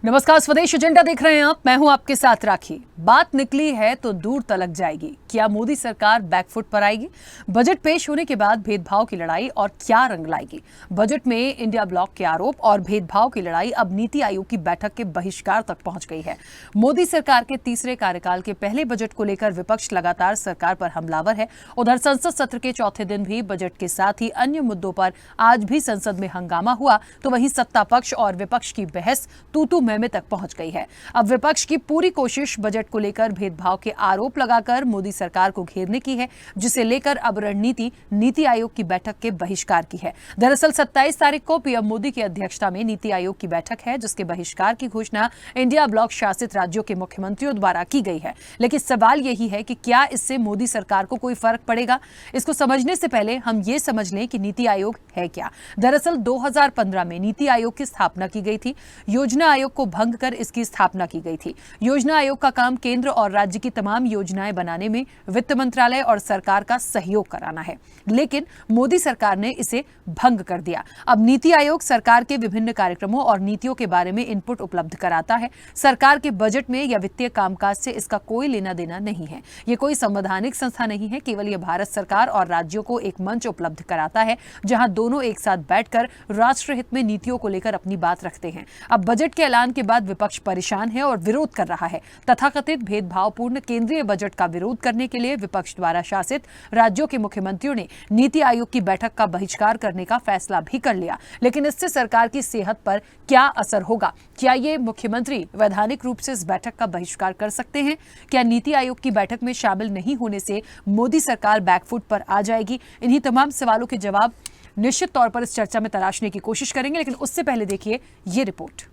नमस्कार, स्वदेश एजेंडा देख रहे हैं आप। मैं हूं आपके साथ राखी। बात निकली है तो दूर तलक जाएगी। क्या मोदी सरकार बैकफुट पर आएगी? बजट पेश होने के बाद भेदभाव की लड़ाई और क्या रंग लाएगी? बजट में इंडिया ब्लॉक के आरोप और भेदभाव की लड़ाई अब नीति आयोग की बैठक के बहिष्कार तक पहुंच गई है। मोदी सरकार के तीसरे कार्यकाल के पहले बजट को लेकर विपक्ष लगातार सरकार पर हमलावर है। उधर संसद सत्र के चौथे दिन भी बजट के साथ ही अन्य मुद्दों पर आज भी संसद में हंगामा हुआ, तो वहीं सत्ता पक्ष और विपक्ष की बहस तू में तक पहुंच गई है। अब विपक्ष की पूरी कोशिश बजट को लेकर भेदभाव के आरोप लगाकर मोदी सरकार को घेरने की है, जिसे लेकर अब रणनीति नीति आयोग की बैठक के बहिष्कार की है। दरअसल 27 तारीख को पीएम मोदी की अध्यक्षता में नीति आयोग की बैठक है, जिसके बहिष्कार की घोषणा इंडिया ब्लॉक शासित राज्यों के मुख्यमंत्रियों द्वारा की गई है। लेकिन सवाल यही है कि क्या इससे मोदी सरकार को कोई फर्क पड़ेगा? इसको समझने से पहले हम ये समझ लें कि नीति आयोग है क्या। दरअसल 2015 में नीति आयोग की स्थापना की गई थी। योजना आयोग को भंग कर इसकी स्थापना की गई थी। योजना आयोग का काम केंद्र और राज्य की तमाम योजनाएं बनाने में वित्त मंत्रालय और सरकार का सहयोग कराना है, लेकिन मोदी सरकार ने इसे भंग कर दिया। अब नीति आयोग सरकार के विभिन्न कार्यक्रमों और नीतियों के बारे में इनपुट उपलब्ध कराता है। सरकार के बजट में या वित्तीय कामकाज से इसका कोई लेना देना नहीं है। ये कोई संवैधानिक संस्था नहीं है, केवल यह भारत सरकार और राज्यों को एक मंच उपलब्ध कराता है, जहां दोनों एक साथ बैठकर राष्ट्रहित में नीतियों को लेकर अपनी बात रखते हैं। अब बजट के ऐलान के बाद विपक्ष परेशान है और विरोध कर रहा है। तथाकथित भेदभावपूर्ण केंद्रीय बजट का विरोध करने के लिए विपक्ष द्वारा शासित राज्यों के मुख्यमंत्रियों ने नीति आयोग की बैठक का बहिष्कार करने का फैसला भी कर लिया। लेकिन इससे सरकार की सेहत पर क्या असर होगा? क्या ये मुख्यमंत्री वैधानिक रूप से इस बैठक का बहिष्कार कर सकते हैं? क्या नीति आयोग की बैठक में शामिल नहीं होने से मोदी सरकार बैकफुट पर आ जाएगी? इन्हीं तमाम सवालों के जवाब निश्चित तौर पर इस चर्चा में तलाशने की कोशिश करेंगे, लेकिन उससे पहले देखिए ये रिपोर्ट।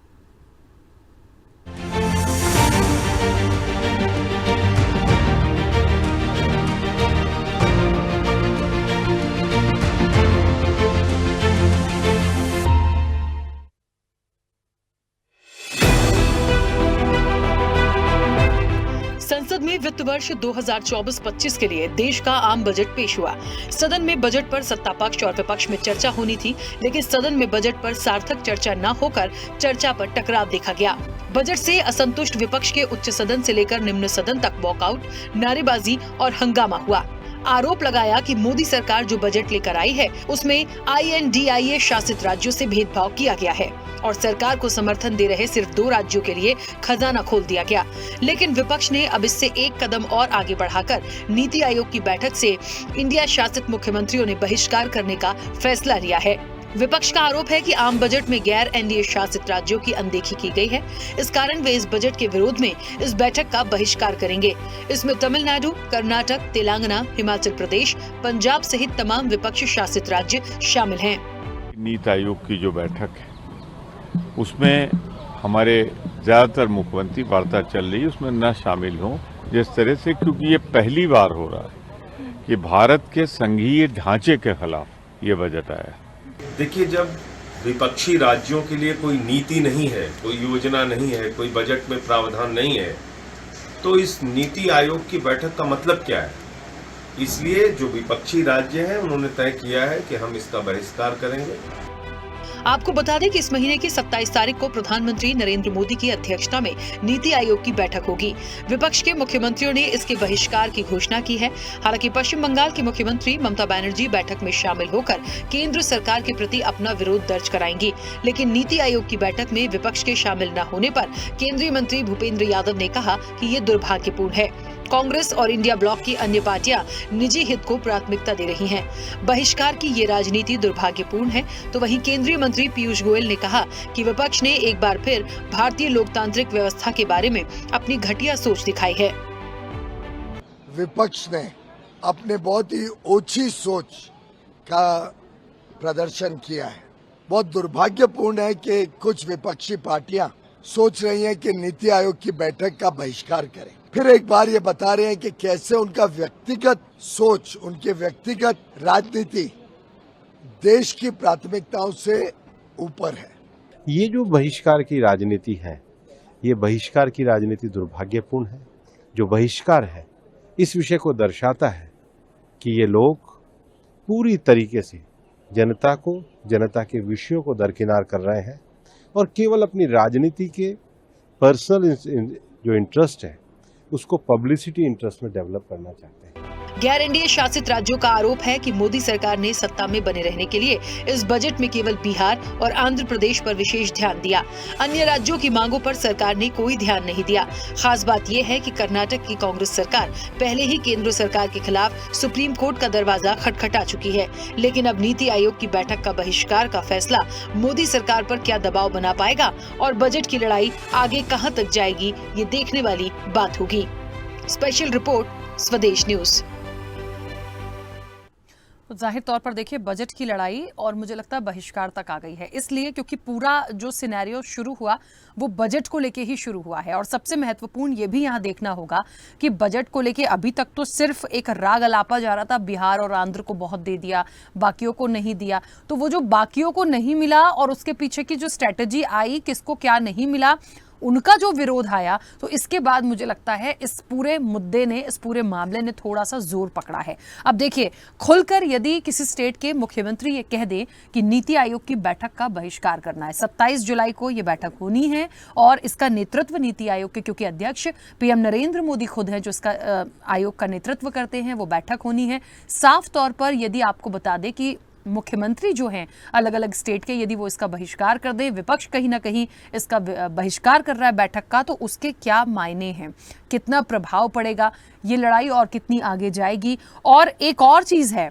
संसद में वित्त वर्ष 2024-25 के लिए देश का आम बजट पेश हुआ। सदन में बजट पर सत्ता पक्ष और विपक्ष में चर्चा होनी थी, लेकिन सदन में बजट पर सार्थक चर्चा न होकर चर्चा पर टकराव देखा गया। बजट से असंतुष्ट विपक्ष के उच्च सदन से लेकर निम्न सदन तक वॉकआउट, नारेबाजी और हंगामा हुआ। आरोप लगाया कि मोदी सरकार जो बजट लेकर आई है, उसमें INDIA शासित राज्यों से भेदभाव किया गया है और सरकार को समर्थन दे रहे सिर्फ 2 राज्यों के लिए खजाना खोल दिया गया। लेकिन विपक्ष ने अब इससे एक कदम और आगे बढ़ाकर नीति आयोग की बैठक से इंडिया शासित मुख्यमंत्रियों ने बहिष्कार करने का फैसला लिया है। विपक्ष का आरोप है कि आम बजट में गैर NDA शासित राज्यों की अनदेखी की गई है। इस कारण वे इस बजट के विरोध में इस बैठक का बहिष्कार करेंगे। इसमें तमिलनाडु, कर्नाटक, तेलंगाना, हिमाचल प्रदेश, पंजाब सहित तमाम विपक्ष शासित राज्य शामिल हैं। नीति आयोग की जो बैठक है उसमें हमारे ज्यादातर मुख्यमंत्री वार्ता चल रही है, उसमें न शामिल हों जिस तरह से, क्योंकि ये पहली बार हो रहा है कि भारत के संघीय ढांचे के खिलाफ ये बजट आया। देखिए, जब विपक्षी राज्यों के लिए कोई नीति नहीं है, कोई योजना नहीं है, कोई बजट में प्रावधान नहीं है, तो इस नीति आयोग की बैठक का मतलब क्या है? इसलिए जो विपक्षी राज्य हैं उन्होंने तय किया है कि हम इसका बहिष्कार करेंगे। आपको बता दें कि इस महीने की 27 तारीख को प्रधानमंत्री नरेंद्र मोदी की अध्यक्षता में नीति आयोग की बैठक होगी। विपक्ष के मुख्यमंत्रियों ने इसके बहिष्कार की घोषणा की है। हालांकि पश्चिम बंगाल की मुख्यमंत्री ममता बनर्जी बैठक में शामिल होकर केंद्र सरकार के प्रति अपना विरोध दर्ज कराएंगी। लेकिन नीति आयोग की बैठक में विपक्ष के शामिल न होने पर केंद्रीय मंत्री भूपेंद्र यादव ने कहा कि ये दुर्भाग्यपूर्ण है। कांग्रेस और इंडिया ब्लॉक की अन्य पार्टियां निजी हित को प्राथमिकता दे रही हैं। बहिष्कार की ये राजनीति दुर्भाग्यपूर्ण है। तो वहीं केंद्रीय मंत्री पीयूष गोयल ने कहा कि विपक्ष ने एक बार फिर भारतीय लोकतांत्रिक व्यवस्था के बारे में अपनी घटिया सोच दिखाई है। विपक्ष ने अपने बहुत ही ओछी सोच का प्रदर्शन किया है। बहुत दुर्भाग्यपूर्ण है कि कुछ विपक्षी पार्टियां सोच रही हैं कि नीति आयोग की बैठक का बहिष्कार करें। फिर एक बार ये बता रहे हैं कि कैसे उनका व्यक्तिगत सोच, उनके व्यक्तिगत राजनीति देश की प्राथमिकताओं से ऊपर है। ये जो बहिष्कार की राजनीति है, ये बहिष्कार की राजनीति दुर्भाग्यपूर्ण है। जो बहिष्कार है इस विषय को दर्शाता है कि ये लोग पूरी तरीके से जनता के विषयों को दरकिनार कर रहे हैं और केवल अपनी राजनीति के पर्सनल जो इंटरेस्ट है उसको पब्लिसिटी इंटरेस्ट में डेवलप करना चाहते हैं। गैर एनडीए शासित राज्यों का आरोप है कि मोदी सरकार ने सत्ता में बने रहने के लिए इस बजट में केवल बिहार और आंध्र प्रदेश पर विशेष ध्यान दिया। अन्य राज्यों की मांगों पर सरकार ने कोई ध्यान नहीं दिया। खास बात यह है कि कर्नाटक की कांग्रेस सरकार पहले ही केंद्र सरकार के खिलाफ सुप्रीम कोर्ट का दरवाजा खटखटा चुकी है। लेकिन अब नीति आयोग की बैठक का बहिष्कार का फैसला मोदी सरकार पर क्या दबाव बना पाएगा और बजट की लड़ाई आगे कहां तक जाएगी, ये देखने वाली बात होगी। स्पेशल रिपोर्ट, स्वदेश न्यूज। तो जाहिर तौर पर देखिए बजट की लड़ाई और मुझे लगता है बहिष्कार तक आ गई है, इसलिए क्योंकि पूरा जो सिनेरियो शुरू हुआ वो बजट को लेके ही शुरू हुआ है। और सबसे महत्वपूर्ण ये भी यहाँ देखना होगा कि बजट को लेके अभी तक तो सिर्फ एक राग अलापा जा रहा था, बिहार और आंध्र को बहुत दे दिया, बाकियों को नहीं दिया। तो वो जो बाकियों को नहीं मिला और उसके पीछे की जो स्ट्रैटेजी आई, किसको क्या नहीं मिला, उनका जो विरोध आया, तो इसके बाद मुझे लगता है इस पूरे मुद्दे ने, इस पूरे मामले ने थोड़ा सा जोर पकड़ा है। अब देखिए खुलकर यदि किसी स्टेट के मुख्यमंत्री ये कह दें कि नीति आयोग की बैठक का बहिष्कार करना है, 27 जुलाई को ये बैठक होनी है और इसका नेतृत्व नीति आयोग के, क्योंकि अध्यक्ष पीएम नरेंद्र मोदी खुद हैं जो इसका आयोग का नेतृत्व करते हैं, वो बैठक होनी है। साफ तौर पर यदि आपको बता दें कि मुख्यमंत्री जो हैं अलग अलग स्टेट के, यदि वो इसका बहिष्कार कर दे, विपक्ष कहीं ना कहीं इसका बहिष्कार कर रहा है बैठक का, तो उसके क्या मायने हैं, कितना प्रभाव पड़ेगा ये लड़ाई और कितनी आगे जाएगी। और एक और चीज है,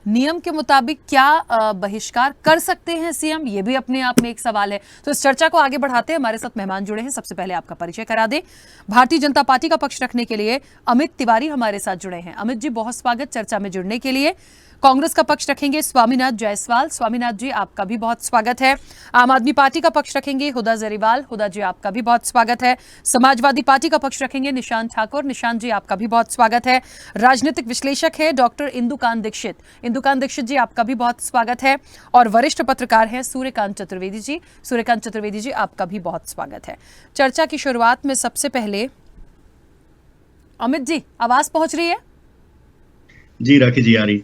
नियम के मुताबिक क्या बहिष्कार कर सकते हैं सीएम, ये भी अपने आप में एक सवाल है। तो इस चर्चा को आगे बढ़ाते हैं, हमारे साथ मेहमान जुड़े हैं। सबसे पहले आपका परिचय करा दें। भारतीय जनता पार्टी का पक्ष रखने के लिए अमित तिवारी हमारे साथ जुड़े हैं। अमित जी बहुत स्वागत चर्चा में जुड़ने के लिए। कांग्रेस का पक्ष रखेंगे स्वामीनाथ जायसवाल। स्वामीनाथ जी आपका भी बहुत स्वागत है। आम आदमी पार्टी का पक्ष रखेंगे हुदा जरीवाल। हुदा जी आपका भी बहुत स्वागत है। समाजवादी पार्टी का पक्ष रखेंगे निशांत ठाकुर। निशांत जी आपका भी बहुत स्वागत है। राजनीतिक विश्लेषक है डॉक्टर इंदुकांत दीक्षित। इंदुकांत दीक्षित जी आपका भी बहुत स्वागत है। और वरिष्ठ पत्रकार हैं सूर्यकांत चतुर्वेदी जी। सूर्यकांत चतुर्वेदी जी आपका भी बहुत स्वागत है। चर्चा की शुरुआत में सबसे पहले अमित जी, आवाज पहुंच रही है? जी राखी जी आ रही।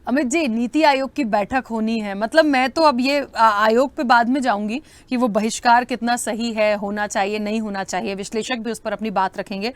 अमित जी, नीति आयोग की बैठक होनी है, मतलब मैं तो अब ये आयोग पे बाद में जाऊंगी कि वो बहिष्कार कितना सही है, होना चाहिए नहीं होना चाहिए, विश्लेषक भी उस पर अपनी बात रखेंगे।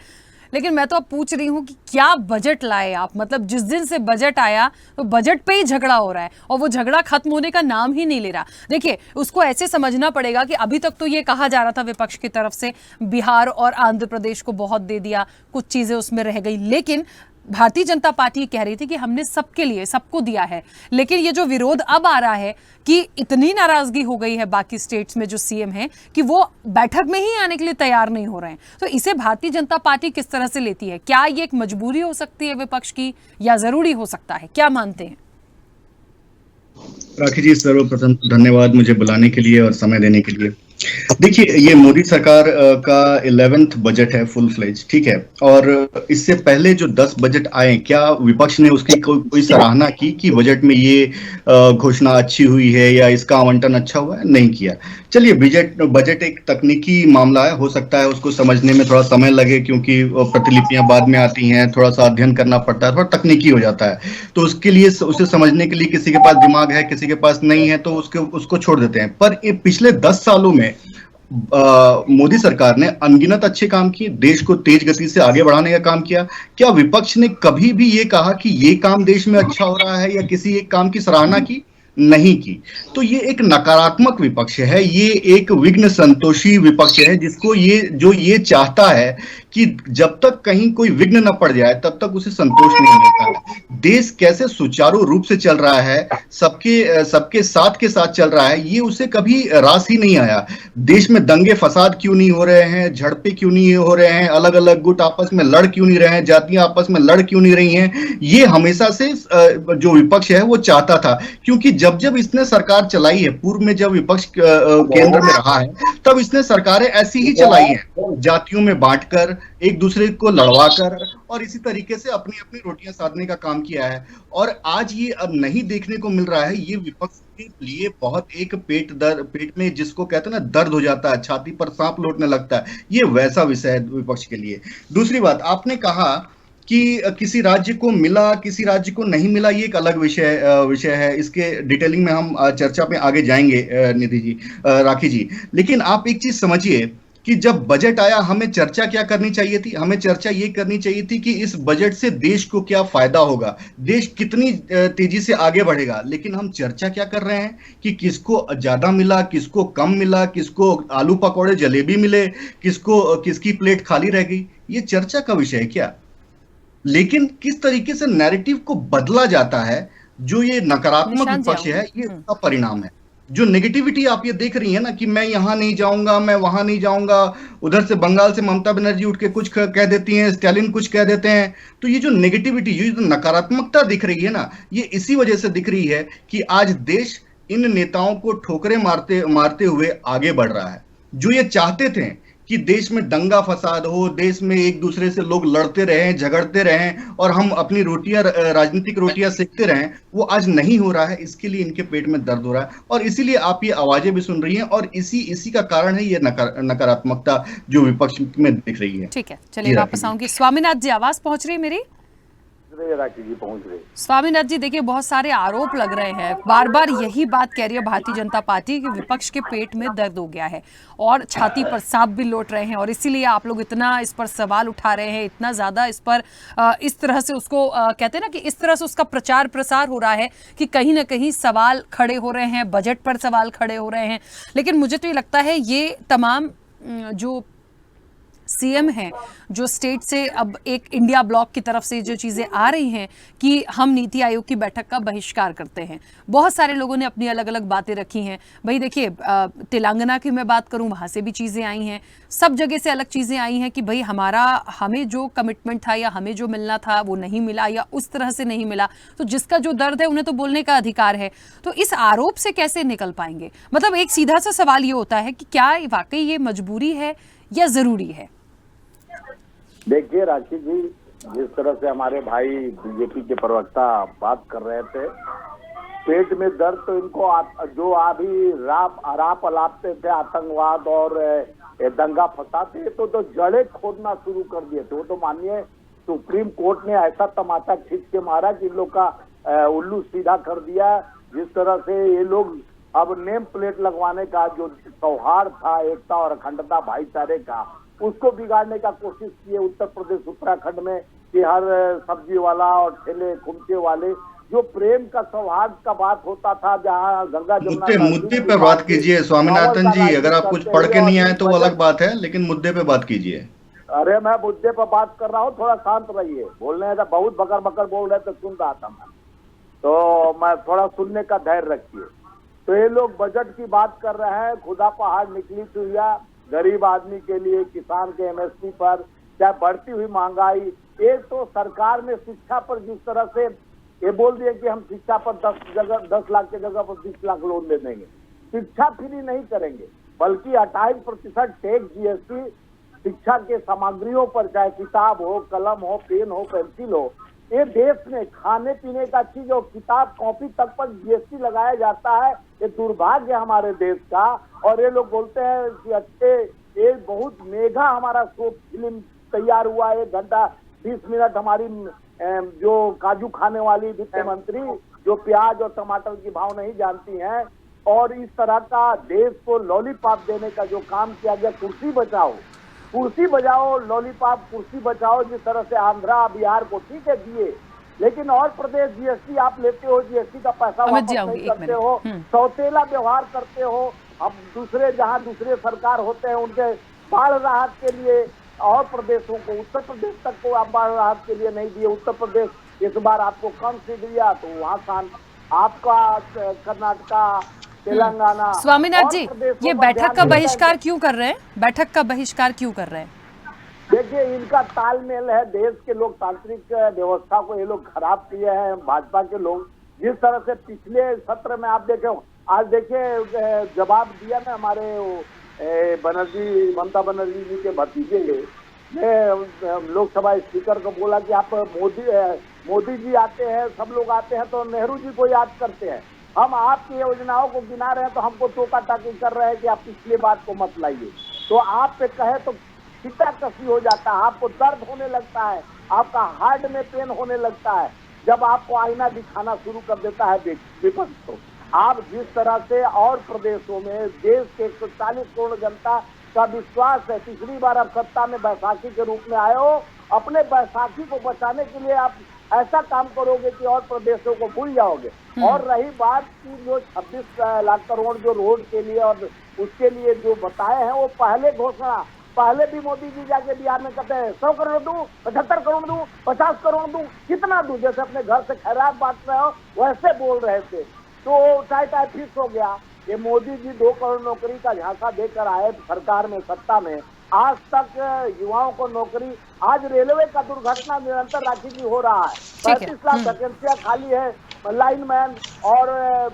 लेकिन मैं तो अब पूछ रही हूँ कि क्या बजट लाए आप? मतलब जिस दिन से बजट आया तो बजट पे ही झगड़ा हो रहा है और वो झगड़ा खत्म होने का नाम ही नहीं ले रहा। देखिए उसको ऐसे समझना पड़ेगा कि अभी तक तो ये कहा जा रहा था विपक्ष की तरफ से बिहार और आंध्र प्रदेश को बहुत दे दिया, कुछ चीजें उसमें रह गई, लेकिन भारतीय जनता पार्टी कह रही थी कि हमने सबके लिए सबको दिया है। लेकिन ये जो विरोध अब आ रहा है कि इतनी नाराजगी हो गई है बाकी स्टेट्स में जो सीएम हैं कि वो बैठक में ही आने के लिए तैयार नहीं हो रहे हैं, तो इसे भारतीय जनता पार्टी किस तरह से लेती है? क्या ये एक मजबूरी हो सकती है विपक्ष की या जरूरी हो सकता है, क्या मानते हैं? राखी जी सर्वप्रथम धन्यवाद मुझे बुलाने के लिए और समय देने के लिए। देखिए ये मोदी सरकार का 11th बजट है फुल फ्लेज, ठीक है, और इससे पहले जो 10 बजट आए, क्या विपक्ष ने उसकी कोई सराहना की कि बजट में ये घोषणा अच्छी हुई है या इसका आवंटन अच्छा हुआ है? नहीं किया। चलिए बजट एक तकनीकी मामला है, हो सकता है उसको समझने में थोड़ा समय लगे क्योंकि प्रतिलिपियां बाद में आती हैं, थोड़ा सा अध्ययन करना पड़ता है, थोड़ा तकनीकी हो जाता है, तो उसके लिए उसे समझने के लिए किसी के पास दिमाग है किसी के पास नहीं है तो उसको छोड़ देते हैं। पर ये पिछले 10 सालों में मोदी सरकार ने अनगिनत अच्छे काम किए, देश को तेज गति से आगे बढ़ाने का काम किया। क्या विपक्ष ने कभी भी ये कहा कि ये काम देश में अच्छा हो रहा है या किसी एक काम की सराहना की? नहीं की। तो ये एक नकारात्मक विपक्ष है, ये एक विघ्न संतोषी विपक्ष है जिसको ये चाहता है कि जब तक कहीं कोई विघ्न न पड़ जाए तब तक उसे संतोष नहीं मिलता है। देश कैसे सुचारू रूप से चल रहा है, सबके साथ के साथ चल रहा है, ये उसे कभी रास ही नहीं आया। देश में दंगे फसाद क्यों नहीं हो रहे हैं, झड़पें क्यों नहीं हो रहे हैं, अलग अलग गुट आपस में लड़ क्यों नहीं रहे हैं, जातियां आपस में लड़ क्यों नहीं रही हैं, ये हमेशा से जो विपक्ष है वो चाहता था। क्योंकि जब इसने सरकार चलाई है, पूर्व में जब विपक्ष केंद्र में रहा है तब इसने सरकारें ऐसी ही चलाई हैं, जातियों में बांटकर, एक दूसरे को लड़वाकर और इसी तरीके से अपनी अपनी रोटियां साधने का काम किया है। और आज ये अब नहीं देखने को मिल रहा है, ये विपक्ष के लिए बहुत एक पेट में जिसको कहते हैं ना दर्द हो जाता है, छाती पर सांप लौटने लगता है, ये वैसा विषय है विपक्ष के लिए। दूसरी बात, आपने कहा कि किसी राज्य को मिला किसी राज्य को नहीं मिला, ये एक अलग विषय है, इसके डिटेलिंग में हम चर्चा पे आगे जाएंगे निधि जी, राखी जी। लेकिन आप एक चीज समझिए कि जब बजट आया हमें चर्चा क्या करनी चाहिए थी? हमें चर्चा ये करनी चाहिए थी कि इस बजट से देश को क्या फायदा होगा, देश कितनी तेजी से आगे बढ़ेगा। लेकिन हम चर्चा क्या कर रहे हैं कि किसको ज्यादा मिला, किसको कम मिला, किसको आलू पकौड़े जलेबी मिले, किसकी प्लेट खाली रह गई। ये चर्चा का विषय है क्या? लेकिन किस तरीके से नैरेटिव को बदला जाता है, जो ये नकारात्मक निशांत जी विपक्ष है, आऊंगी। ये इसका परिणाम है। जो नेगेटिविटी आप ये देख रही है ना कि मैं यहां नहीं जाऊंगा, मैं वहां नहीं जाऊंगा, उधर से बंगाल से ममता बनर्जी उठ के कुछ कह देती हैं, स्टालिन कुछ कह देते हैं। तो ये जो नेगेटिविटी, ये जो नकारात्मकता दिख रही है ना, ये इसी वजह से दिख रही है कि आज देश इन नेताओं को ठोकरें मारते मारते हुए आगे बढ़ रहा है। जो ये चाहते थे कि देश में दंगा फसाद हो, देश में एक दूसरे से लोग लड़ते रहें, झगड़ते रहें और हम अपनी रोटियां, राजनीतिक रोटियां सेकते रहें, वो आज नहीं हो रहा है। इसके लिए इनके पेट में दर्द हो रहा है और इसीलिए आप ये आवाजें भी सुन रही हैं और इसी का कारण है ये नकारात्मकता जो विपक्ष में दिख रही है। ठीक है, चलिए वापस आऊंगी। स्वामीनाथ जी, आवाज पहुंच रही है मेरी? राखी जी पहुंच रहे। स्वामीनाथ जी, देखिए बहुत सारे आरोप लग रहे हैं, बार बार यही बात कह रही है भारतीय जनता पार्टी कि विपक्ष के पेट में दर्द हो गया है और छाती पर सांप भी लौट रहे हैं और इसीलिए आप लोग इतना इस पर सवाल उठा रहे हैं, इतना ज्यादा इस पर इस तरह से उसको कहते हैं ना कि इस तरह से उसका प्रचार प्रसार हो रहा है कि कहीं ना कहीं सवाल खड़े हो रहे हैं, बजट पर सवाल खड़े हो रहे हैं। लेकिन मुझे तो ये लगता है ये तमाम जो सीएम हैं, जो स्टेट से अब एक इंडिया ब्लॉक की तरफ से जो चीज़ें आ रही हैं कि हम नीति आयोग की बैठक का बहिष्कार करते हैं, बहुत सारे लोगों ने अपनी अलग अलग बातें रखी हैं। भाई देखिए, तेलंगाना की मैं बात करूं, वहाँ से भी चीज़ें आई हैं, सब जगह से अलग चीज़ें आई हैं कि भाई हमें जो कमिटमेंट था या हमें जो मिलना था वो नहीं मिला या उस तरह से नहीं मिला। तो जिसका जो दर्द है उन्हें तो बोलने का अधिकार है। तो इस आरोप से कैसे निकल पाएंगे? मतलब एक सीधा सा सवाल ये होता है कि क्या वाकई ये मजबूरी है या ज़रूरी है? देखिए राखी जी, जिस तरह से हमारे भाई बीजेपी के प्रवक्ता बात कर रहे थे, पेट में दर्द, तो इनको जो अभी आराप अलापते थे आतंकवाद और दंगा फसाद थे, तो जड़ें खोदना शुरू कर दिए थे। वो तो मानिए सुप्रीम कोर्ट ने ऐसा तमाचा खींच के मारा कि इन लोग का उल्लू सीधा कर दिया। जिस तरह से ये लोग अब नेम प्लेट लगवाने का जो सौहार्द था, एकता और अखंडता भाईचारे का, उसको बिगाड़ने का कोशिश किए उत्तर प्रदेश उत्तराखंड में कि हर सब्जी वाला और ठेले खुमचे वाले, जो प्रेम का सौहार्द का बात होता था, जहाँ गंगा जमुना मुद्दे पे बात कीजिए स्वामीनाथन जी। अगर आप कुछ पढ़ के नहीं आए तो वो अलग बात है, लेकिन मुद्दे पे बात कीजिए। अरे मैं मुद्दे पर बात कर रहा हूँ, थोड़ा शांत रहिए। बोलने का बहुत बकर बकर बोल रहे तो सुन रहा था मैं, तो मैं थोड़ा सुनने का धैर्य रखिए। तो ये लोग बजट की बात कर रहे हैं, खुदा पहाड़ निकली चुहिया गरीब आदमी के लिए, किसान के एमएसपी पर, चाहे बढ़ती हुई महंगाई। एक तो सरकार ने शिक्षा पर जिस तरह से ये बोल दिया कि हम शिक्षा पर 10 लाख के जगह पर 20 लाख लोन दे देंगे, शिक्षा फ्री नहीं करेंगे, बल्कि 28% टैक्स जीएसटी शिक्षा के सामग्रियों पर, चाहे किताब हो, कलम हो, पेन हो, पेंसिल हो। ये देश में खाने पीने का चीज और किताब कॉपी तक पर जीएसटी लगाया जाता है। ये दुर्भाग्य हमारे देश का। और ये लोग बोलते हैं कि अच्छे, ये बहुत मेघा हमारा शॉर्ट फिल्म तैयार हुआ, 1 घंटा 20 मिनट हमारी जो काजू खाने वाली वित्त मंत्री, जो प्याज और टमाटर की भाव नहीं जानती हैं, और इस तरह का देश को लॉलीपॉप देने का जो काम किया गया, कुर्सी बचाओ लॉलीपॉप कुर्सी बचाओ, जिस तरह से आंध्रा बिहार को ठीक है दिए, लेकिन और प्रदेश जीएसटी आप लेते हो, जीएसटी का पैसा वापस नहीं करते हो, सौतेला व्यवहार करते हो। अब जहां दूसरे सरकार होते हैं उनके बाढ़ राहत के लिए और प्रदेशों को, उत्तर प्रदेश तक को आप बाढ़ राहत के लिए नहीं दिए। उत्तर प्रदेश इस बार आपको कम सीट दिया, तो वहाँ आपका कर्नाटका, तेलंगाना। स्वामीनाथ जी, ये बैठक का बहिष्कार क्यों कर रहे हैं? बैठक का बहिष्कार क्यों कर रहे हैं? देखिए, इनका तालमेल है, देश के लोकतांत्रिक व्यवस्था को ये लोग खराब किए हैं भाजपा के लोग। जिस तरह से पिछले सत्र में आप देखे, आज देखिए जवाब दिया ना हमारे ममता बनर्जी जी के भतीजे ने लोकसभा स्पीकर को बोला कि आप मोदी जी आते हैं, सब लोग आते हैं तो नेहरू जी को याद करते हैं, हम आपकी योजनाओं को गिना रहे हैं तो हमको टोका टाकी कर रहे हैं कि आप पिछली बात को मत लाइए। तो आप पे कहे तो सीता कसी हो जाता है, आपको दर्द होने लगता है, आपका हार्ट में पेन होने लगता है जब आपको आईना दिखाना शुरू कर देता है विपक्ष। तो आप जिस तरह से और प्रदेशों में देश के 140 करोड़ जनता का विश्वास है। तीसरी बार आप सत्ता में बैसाखी के रूप में आए हो, अपने बैसाखी को बचाने के लिए आप ऐसा काम करोगे कि और प्रदेशों को भूल जाओगे। और रही बात की जो 26 लाख करोड़ जो रोड के लिए और उसके लिए जो बताए हैं, वो पहले भी मोदी जी जाके बिहार में कहते हैं 100 करोड़ दूं, 75 करोड़ दूं, 50 करोड़ दूं, कितना दूं, जैसे अपने घर से खैरात बांट रहे हो वैसे बोल रहे थे। तो टाइट फिक्स हो गया। ये मोदी जी 2 करोड़ नौकरी का झांसा देकर आए सरकार में, सत्ता में, आज तक युवाओं को नौकरी, आज रेलवे का दुर्घटना निरंतर राखी जी हो रहा है, 35 लाख वैकेंसियां खाली है, लाइनमैन और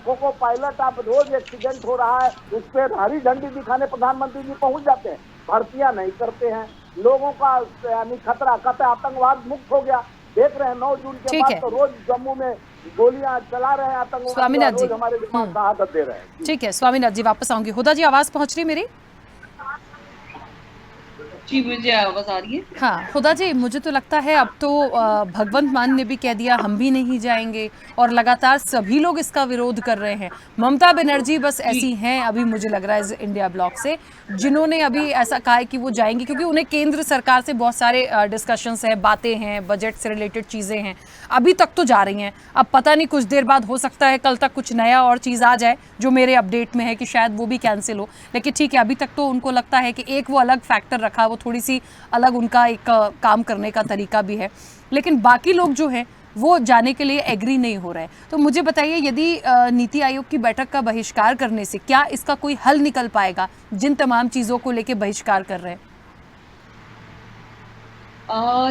कोको पायलट, आप रोज एक्सीडेंट हो रहा है, उस पर हरी झंडी दिखाने प्रधानमंत्री जी पहुंच जाते हैं, भर्तियां नहीं करते हैं, लोगों का यानी खतरा आतंकवाद मुक्त हो गया। देख रहे हैं 9 जून के बाद तो रोज जम्मू में गोलियां चला रहे हैं आतंकवादी, रोज हमारे जवान शहादत दे रहे हैं। ठीक है स्वामीनाथ जी, वापस आऊंगी। हुदा जी, आवाज पहुंच रही मेरी? जी, मुझे आवाज आ रही है। हाँ खुदा जी, मुझे तो लगता है अब तो भगवंत मान ने भी कह दिया हम भी नहीं जाएंगे, और लगातार सभी लोग इसका विरोध कर रहे हैं। ममता बनर्जी बस ऐसी हैं अभी, मुझे लग रहा है इंडिया ब्लॉक से, जिन्होंने अभी ऐसा कहा है कि वो जाएंगी, क्योंकि उन्हें केंद्र सरकार से बहुत सारे डिस्कशंस हैं, बातें हैं, बजट से रिलेटेड चीज़ें हैं, अभी तक तो जा रही हैं। अब पता नहीं कुछ देर बाद हो सकता है कल तक कुछ नया और चीज़ आ जाए जो मेरे अपडेट में है कि शायद वो भी कैंसिल हो, लेकिन ठीक है, अभी तक तो उनको लगता है कि एक वो अलग फैक्टर रखा, वो थोड़ी सी अलग उनका एक काम करने का तरीका भी है, लेकिन बाकी लोग जो हैं वो जाने के लिए एग्री नहीं हो रहे हैं। तो मुझे बताइए, यदि नीति आयोग की बैठक का बहिष्कार करने से क्या इसका कोई हल निकल पाएगा, जिन तमाम चीज़ों को लेके बहिष्कार कर रहे हैं?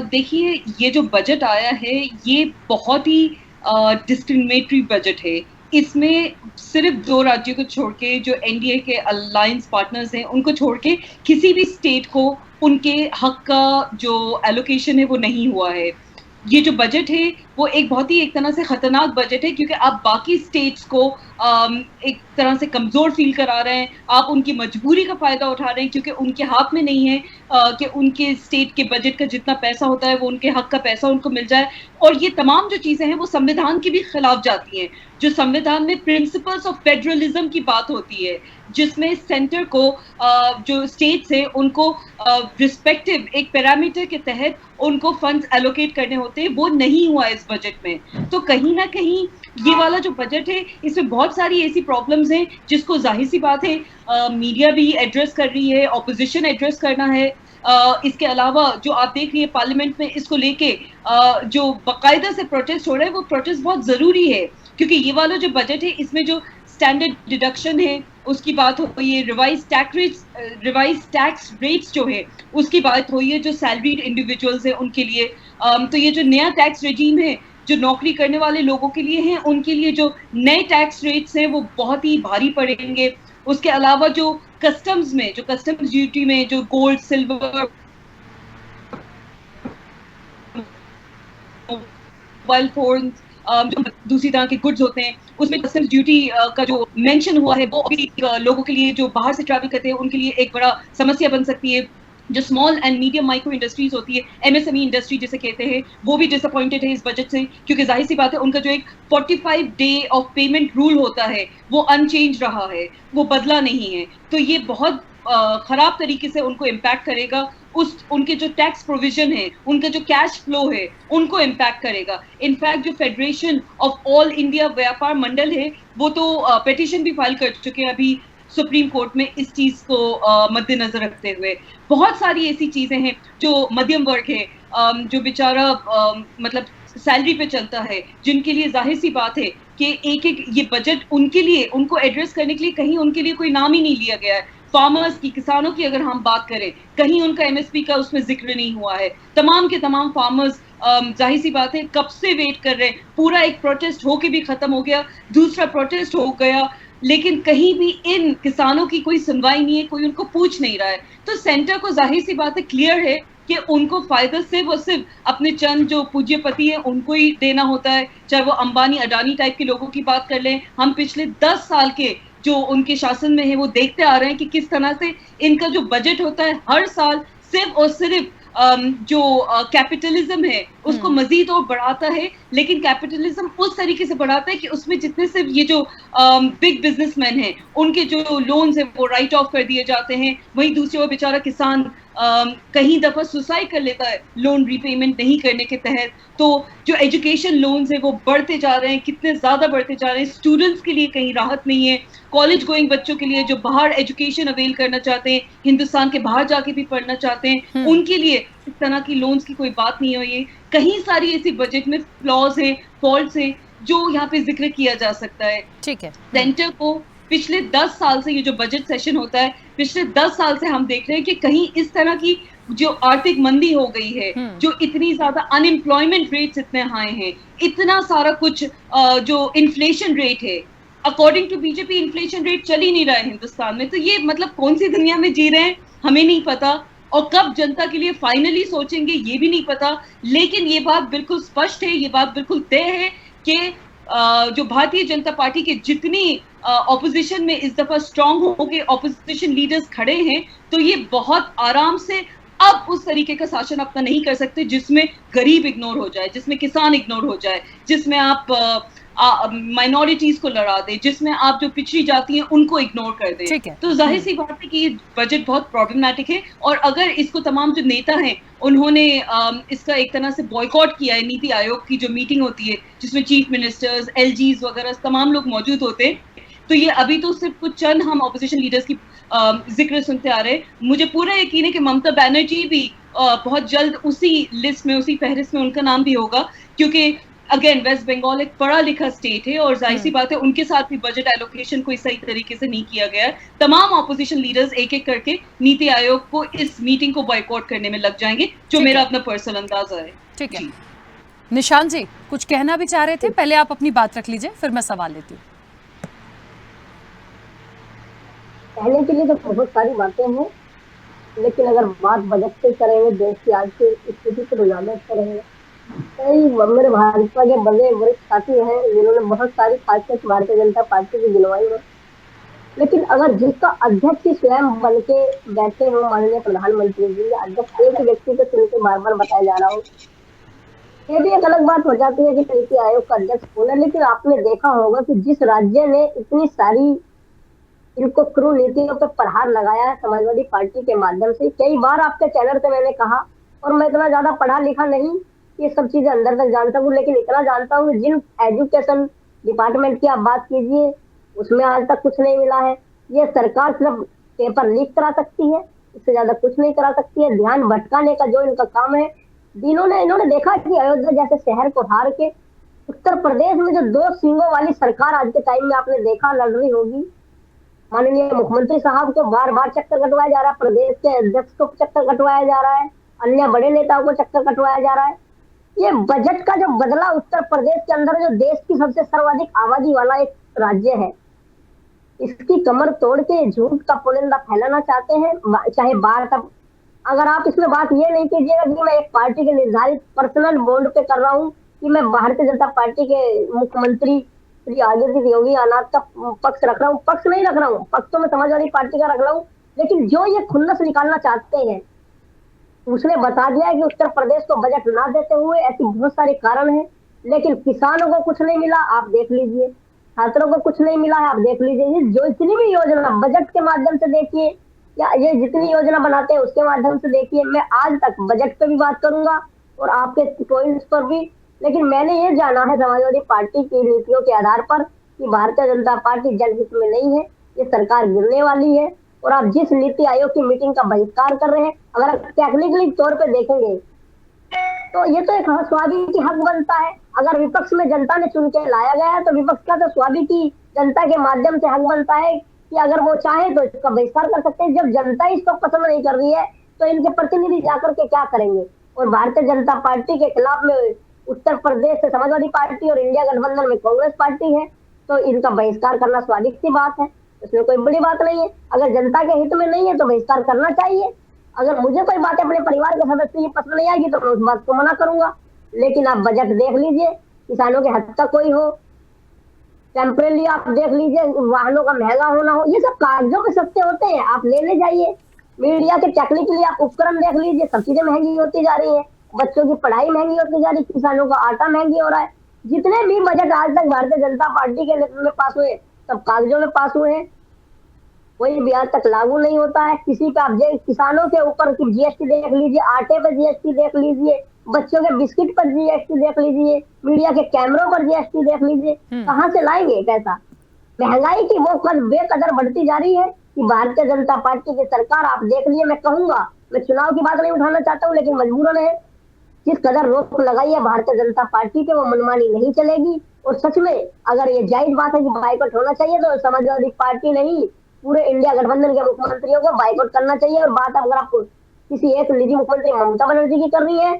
देखिए, ये जो बजट आया है ये बहुत ही डिस्क्रिमिनेटरी बजट है। इसमें सिर्फ 2 राज्यों को छोड़ के, जो एनडीए के अलायंस पार्टनर्स हैं, उनको छोड़ के किसी भी स्टेट को उनके हक का जो एलोकेशन है वो नहीं हुआ है। ये जो बजट है वो एक बहुत ही एक तरह से खतरनाक बजट है, क्योंकि आप बाकी स्टेट्स को एक तरह से कमज़ोर फील करा रहे हैं, आप उनकी मजबूरी का फ़ायदा उठा रहे हैं, क्योंकि उनके हाथ में नहीं है कि उनके स्टेट के बजट का जितना पैसा होता है वो उनके हक का पैसा उनको मिल जाए। और ये तमाम जो चीज़ें हैं वो संविधान के भी खिलाफ जाती हैं। जो संविधान में प्रिंसिपल्स ऑफ फेडरलिज्म की बात होती है, जिसमें सेंटर को जो स्टेट्स है उनको रिस्पेक्टिव एक पैरामीटर के तहत उनको फंड्स एलोकेट करने होते हैं, वो नहीं हुआ इस बजट में। तो कहीं ना कहीं ये वाला जो बजट है इसमें बहुत सारी ऐसी प्रॉब्लम्स हैं जिसको जाहिर सी बात है मीडिया भी एड्रेस कर रही है, ऑपोजिशन एड्रेस करना है। इसके अलावा जो आप देख रही है पार्लियामेंट में इसको लेके जो बाकायदा से प्रोटेस्ट हो रहा है, वो प्रोटेस्ट बहुत ज़रूरी है, क्योंकि ये वाला जो बजट है इसमें जो स्टैंडर्ड डिडक्शन है उसकी बात हुई है, रिवाइज टैक्स रेट्स जो है उसकी बात हुई है, जो सैलरीड इंडिविजुअल्स हैं उनके लिए। तो ये जो नया टैक्स रेजीम है जो नौकरी करने वाले लोगों के लिए हैं, उनके लिए जो नए टैक्स रेट्स हैं वो बहुत ही भारी पड़ेंगे। उसके अलावा जो कस्टम्स ड्यूटी में जो गोल्ड, सिल्वर, मोबाइल फोन, जो दूसरी तरह के गुड्स होते हैं, उसमें कस्टम्स ड्यूटी का जो मेंशन हुआ है वो अभी लोगों के लिए जो बाहर से ट्रैवल करते हैं उनके लिए एक बड़ा समस्या बन सकती है। जो small and medium micro industries होती है, एमएसएमई इंडस्ट्री जिसे कहते हैं, वो भी डिसअपॉइंटेड है इस बजट से, क्योंकि जाहिर सी बात है उनका जो एक 45 डे ऑफ पेमेंट रूल होता है वो अनचेंज रहा है, वो बदला नहीं है। तो ये बहुत खराब तरीके से उनको इम्पैक्ट करेगा। उनके जो टैक्स प्रोविजन है, उनका जो कैश फ्लो है, उनको इम्पैक्ट करेगा। इनफैक्ट जो फेडरेशन ऑफ ऑल इंडिया व्यापार मंडल है वो तो पिटीशन भी फाइल कर चुके हैं अभी सुप्रीम कोर्ट में इस चीज को मद्देनजर रखते हुए। बहुत सारी ऐसी चीजें हैं जो मध्यम वर्ग है, जो बेचारा मतलब सैलरी पे चलता है, जिनके लिए जाहिर सी बात है कि एक ये बजट उनके लिए, उनको एड्रेस करने के लिए कहीं उनके लिए कोई नाम ही नहीं लिया गया है। फार्मर्स की, किसानों की अगर हम बात करें, कहीं उनका एमएसपी का उसमें जिक्र नहीं हुआ है। तमाम के तमाम फार्मर्स जाहिर सी बात है कब से वेट कर रहे हैं। पूरा एक प्रोटेस्ट होके भी खत्म हो गया, दूसरा प्रोटेस्ट हो गया, लेकिन कहीं भी इन किसानों की कोई सुनवाई नहीं है, कोई उनको पूछ नहीं रहा है। तो सेंटर को जाहिर सी बात है क्लियर है कि उनको फायदा सिर्फ और सिर्फ अपने चंद जो पूज्यपति हैं उनको ही देना होता है, चाहे वो अंबानी अडानी टाइप के लोगों की बात कर लें। हम पिछले 10 साल के जो उनके शासन में है वो देखते आ रहे हैं कि किस तरह से इनका जो बजट होता है हर साल सिर्फ और सिर्फ जो कैपिटलिज्म है उसको मजीद और बढ़ाता है, लेकिन कैपिटलिज्म उस तरीके से बढ़ाता है कि उसमें जितने सिर्फ ये जो बिग बिजनेसमैन हैं उनके जो लोन्स हैं वो राइट ऑफ कर दिए जाते हैं, वहीं दूसरी ओर बेचारा किसान कहीं दफा सुसाइड कर लेता है लोन रीपेमेंट नहीं करने के तहत। तो जो एजुकेशन लोन्स है वो बढ़ते जा रहे हैं, कितने ज्यादा बढ़ते जा रहे हैं। स्टूडेंट्स के लिए कहीं राहत नहीं है, कॉलेज गोइंग बच्चों के लिए जो बाहर एजुकेशन अवेल करना चाहते हैं, हिंदुस्तान के बाहर जाके भी पढ़ना चाहते हैं, उनके लिए इस तरह की लोन्स की कोई बात नहीं है। ये कहीं सारी ऐसी बजट में फ्लॉज है, फॉल्ट्स है जो यहाँ पे जिक्र किया जा सकता है। ठीक है। सेंटर को पिछले 10 साल से, ये जो बजट सेशन होता है पिछले 10 साल से हम देख रहे हैं कि कहीं इस तरह की जो आर्थिक मंदी हो गई है, जो इतनी ज्यादा अनएम्प्लॉयमेंट रेट्स इतने हाई हैं, इतना सारा कुछ जो इन्फ्लेशन रेट है, according to BJP inflation rate चल ही नहीं रहा है हिंदुस्तान में। तो ये मतलब कौन सी दुनिया में जी रहे हैं हमें नहीं पता, और कब जनता के लिए फाइनली सोचेंगे ये भी नहीं पता। लेकिन ये बात बिल्कुल स्पष्ट है, ये बात बिल्कुल तय है कि जो भारतीय जनता पार्टी के जितनी ऑपोजिशन में इस दफा स्ट्रांग होके ऑपोजिशन लीडर्स खड़े हैं, तो ये बहुत आराम से अब उस तरीके का शासन अपना नहीं कर सकते जिसमें गरीब इग्नोर हो जाए, जिसमें किसान इग्नोर हो जाए, जिसमें आप माइनॉरिटीज को लड़ा दे, जिसमें आप जो पिछड़ी जाती हैं उनको इग्नोर कर दे। तो जाहिर सी बात है कि ये बजट बहुत प्रॉब्लमैटिक है, और अगर इसको तमाम जो नेता हैं उन्होंने इसका एक तरह से बॉयकॉट किया है, नीति आयोग की जो मीटिंग होती है जिसमें चीफ मिनिस्टर्स, एलजीज वगैरह तमाम लोग मौजूद होते हैं, तो ये अभी तो सिर्फ कुछ चंद हम ऑपोजिशन लीडर्स की जिक्र सुनते आ रहे हैं। मुझे पूरा यकीन है कि ममता बनर्जी भी बहुत जल्द उसी लिस्ट में, उसी फहरिस्त में उनका नाम भी होगा, क्योंकि अगेन वेस्ट बंगाल एक पढ़ा लिखा स्टेट है, और जाहिर सी बात है उनके साथ भी बजट एलोकेशन कोई सही तरीके से नहीं किया गया है। तमाम ऑपोजिशन लीडर्स एक एक करके नीति आयोग को, इस मीटिंग को बॉयकॉट करने में लग जाएंगे, जो मेरा अपना पर्सनल अंदाजा है। ठीक है। निशान जी कुछ कहना भी चाह रहे थे, पहले आप अपनी बात रख लीजिए फिर मैं सवाल लेती हूँ। कहने के लिए तो बहुत सारी बातें हैं, लेकिन अगर बात बजट से करेंगे, देश की आज की स्थिति पर उजागर करेंगे, कई मेरे भाजपा के बड़े वरिष्ठ साथी हैं जिन्होंने बहुत सारी खासियत भारतीय जनता पार्टी की गिनवाई है, लेकिन अगर जिसका अध्यक्ष स्वयं बन के बैठे हो माननीय प्रधानमंत्री जी, अध्यक्ष एक व्यक्ति को सुन के बार बार बताया जा रहा हो, ये भी एक अलग बात हो जाती है कि नीति आयोग का अध्यक्ष होना। लेकिन आपने देखा होगा कि जिस राज्य ने इतनी सारी इनको क्रू नीतियों पर प्रहार लगाया है समाजवादी पार्टी के माध्यम से, कई बार आपके चैनल पे मैंने कहा, और मैं इतना ज्यादा पढ़ा लिखा नहीं ये सब चीजें अंदर तक जानता हूँ, लेकिन इतना जानता हूँ जिन एजुकेशन डिपार्टमेंट की आप बात कीजिए उसमें आज तक कुछ नहीं मिला है। ये सरकार सिर्फ पेपर लीक करा सकती है, इससे ज्यादा कुछ नहीं करा सकती है। ध्यान भटकाने का जो इनका काम है, इन्होंने देखा कि अयोध्या जैसे शहर को हार के उत्तर प्रदेश में जो 2 सिंगों वाली सरकार आज के टाइम में आपने देखा लड़ रही होगी, माननीय मुख्यमंत्री साहब को बार बार चक्कर कटवाया जा रहा है, प्रदेश के अध्यक्ष को चक्कर कटवाया जा रहा है, अन्य बड़े नेताओं को चक्कर कटवाया जा रहा है। ये बजट का जो बदला उत्तर प्रदेश के अंदर, जो देश की सबसे सर्वाधिक आबादी वाला एक राज्य है, इसकी कमर तोड़ के झूठ का पुलिंदा फैलाना चाहते हैं। चाहे बात, अब अगर आप इसमें बात ये नहीं कीजिएगा कि मैं एक पार्टी के निर्धारित पर्सनल बॉन्ड पे कर रहा हूँ कि मैं भारतीय जनता पार्टी के मुख्यमंत्री श्री आदित्य योगी आदित्यनाथ का पक्ष रख रहा हूँ, पक्ष नहीं रख रहा हूँ, पक्ष तो मैं समाजवादी पार्टी का रख रहा हूँ। लेकिन जो ये खुन्नस निकालना चाहते हैं, उसने बता दिया है कि उत्तर प्रदेश को बजट ना देते हुए ऐसे बहुत सारे कारण हैं। लेकिन किसानों को कुछ नहीं मिला, आप देख लीजिए, छात्रों को कुछ नहीं मिला है, आप देख लीजिए। जो इतनी भी योजना बजट के माध्यम से देखिए, या ये जितनी योजना बनाते हैं उसके माध्यम से देखिए। मैं आज तक बजट पे भी बात करूंगा और आपके पॉइंट्स पर भी, लेकिन मैंने ये जाना है समाजवादी पार्टी की नीतियों के आधार पर कि भारतीय जनता पार्टी जनहित में नहीं है, ये सरकार गिरने वाली है। और आप जिस नीति आयोग की मीटिंग का बहिष्कार कर रहे हैं, अगर आप टेक्निकली तौर पे देखेंगे तो ये तो एक स्वाभाविक की हक बनता है। अगर विपक्ष में जनता ने चुन के लाया गया है तो विपक्ष का तो स्वाभाविक की जनता के माध्यम से हक बनता है कि अगर वो चाहे तो इसका बहिष्कार कर सकते हैं। जब जनता इसको पसंद नहीं कर रही है तो इनके प्रतिनिधि जाकर के क्या करेंगे। और भारतीय जनता पार्टी के खिलाफ में उत्तर प्रदेश से समाजवादी पार्टी और इंडिया गठबंधन में कांग्रेस पार्टी है, तो इनका बहिष्कार करना स्वाभाविक सी बात है, इसमें कोई बड़ी बात नहीं है। अगर जनता के हित में नहीं है तो बहिष्कार करना चाहिए। अगर मुझे कोई बात अपने परिवार के सदस्य की पसंद नहीं आएगी तो मैं उस बात को मना करूंगा। लेकिन आप बजट देख लीजिए, किसानों के हक का कोई हो, टेम्परेरी आप देख लीजिए, वाहनों का महंगा होना हो, ये सब कागजों पे सस्ते होते हैं, आप लेने जाइए। मीडिया के टेक्निकली आप उपकरण देख लीजिए, सब चीजें महंगी होती जा रही है। बच्चों की पढ़ाई महंगी होती जा रही, किसानों का आटा महंगी हो रहा है। जितने भी बजट आज तक भारतीय जनता पार्टी के नेतृत्व में पास हुए, सब कागजों में पास हुए हैं, कोई भी आज तक लागू नहीं होता है। किसी का आप किसानों के ऊपर की जीएसटी देख लीजिए, आटे पर जीएसटी देख लीजिए, बच्चों के बिस्किट पर जीएसटी देख लीजिए, मीडिया के कैमरों पर जीएसटी देख लीजिए, कहाँ से लाएंगे पैसा? महंगाई की वो बेकदर बढ़ती जा रही है कि भारतीय जनता पार्टी की सरकार, आप देख लीजिए, मैं कहूंगा, मैं चुनाव की बात नहीं उठाना चाहता हूँ, लेकिन मजबूरन है, जिस कदर रोक लगाई है भारतीय जनता पार्टी पे, वो मनमानी नहीं चलेगी। और सच में अगर ये जायज बात है कि बाइकआउट होना चाहिए, तो समाजवादी पार्टी नहीं, पूरे इंडिया गठबंधन के मुख्यमंत्रियों को बाइकआउट करना चाहिए। और बात अगर आपको किसी एक निजी मुख्यमंत्री ममता बनर्जी की कर रही है,